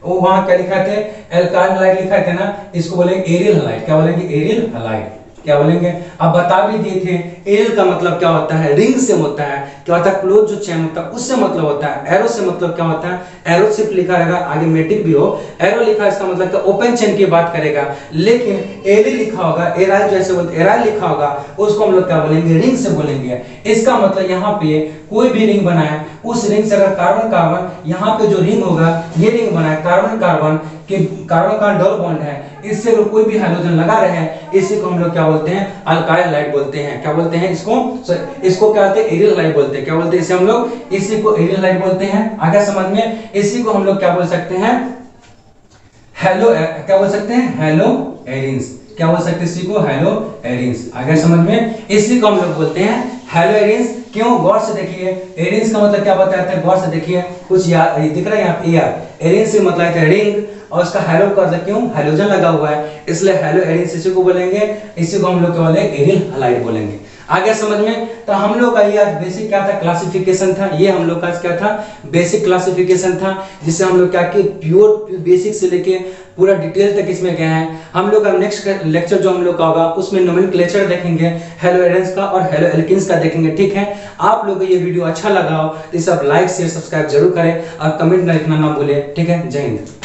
Speaker 1: वो वहां क्या लिखा थे, एल्काइल हैलाइड लिखा थे ना, इसको बोलेंगे एरियल हैलाइड। क्या बोलेंगे, एरियल हैलाइड। क्या बोलेंगे, अब बता भी दिए थे, एरियल का मतलब क्या होता है, रिंग से होता है, क्या होता है, क्लोज जो चेन होता है उससे मतलब होता है। एरो से मतलब क्या होता है, एरो सिर्फ लिखा रहेगा, आगे मेटिक भी हो, एरो लिखा इसका मतलब क्या, ओपन चेन की बात करेगा। लेकिन एरियल लिखा होगा, एराइल जैसे बोलते, एराइल लिखा होगा, उसको हम लोग क्या बोलेंगे, रिंग से बोलेंगे। इसका मतलब यहाँ पे कोई भी रिंग बनाए, उस रिंग से अगर कार्बन कार्बन, यहाँ पे जो रिंग होगा ये रिंग बनाए, कार्बन कार्बन के कार्बन का डबल बॉन्ड है, इससे अगर कोई भी हाइड्रोजन लगा रहे, इसी को हम लोग क्या बोलते हैं, अल्काइल हैलाइड बोलते हैं। क्या बोलते हैं इसको, इसको क्या बोलते हैं, एरियल हैलाइड बोलते हैं। क्या बोलते हैं इसे हम लोग, इसी को एरियल हैलाइड बोलते हैं। आगे समझ में, इसी को हम लोग क्या बोल सकते हैं, हेलो, क्या बोल सकते हैं, हेलो एरिन्स। क्या बोल सकते हैं इसी को, हेलो एरिन्स। आगे समझ में, इसी को हम लोग बोलते हैं हेलो एरिन्स। क्यों, गौर से देखिए, एरिन्स का मतलब क्या बताते हैं, गौर से देखिए, कुछ याद दिख रहा है यहाँ पे, यार एरिन्स से मतलब है रिंग, और उसका हेलो का मतलब क्यों, हेलोजन लगा हुआ है, इसलिए हेलो एरिन्स इसी को बोलेंगे। इसी को हम लोग क्या बोलेंगे, एरिल हलाइड बोलेंगे। आगे समझ में, तो हम लोग का ये आज बेसिक क्या था, क्लासिफिकेशन था। ये हम लोग का क्या था, बेसिक क्लासिफिकेशन था, जिससे हम लोग क्या कि प्योर बेसिक से लेके पूरा डिटेल तक इसमें गए हैं। हम लोग का नेक्स्ट लेक्चर जो हम लोग का होगा उसमें नोमेनक्लेचर देखेंगे, हेलो एरिन्स का और हेलो एल्किन्स का देखेंगे। ठीक है, आप लोगों को ये वीडियो अच्छा लगा हो तो इसे आप लाइक शेयर सब्सक्राइब जरूर करें और कमेंट में लिखना ना भूलें। ठीक है, जय हिंद।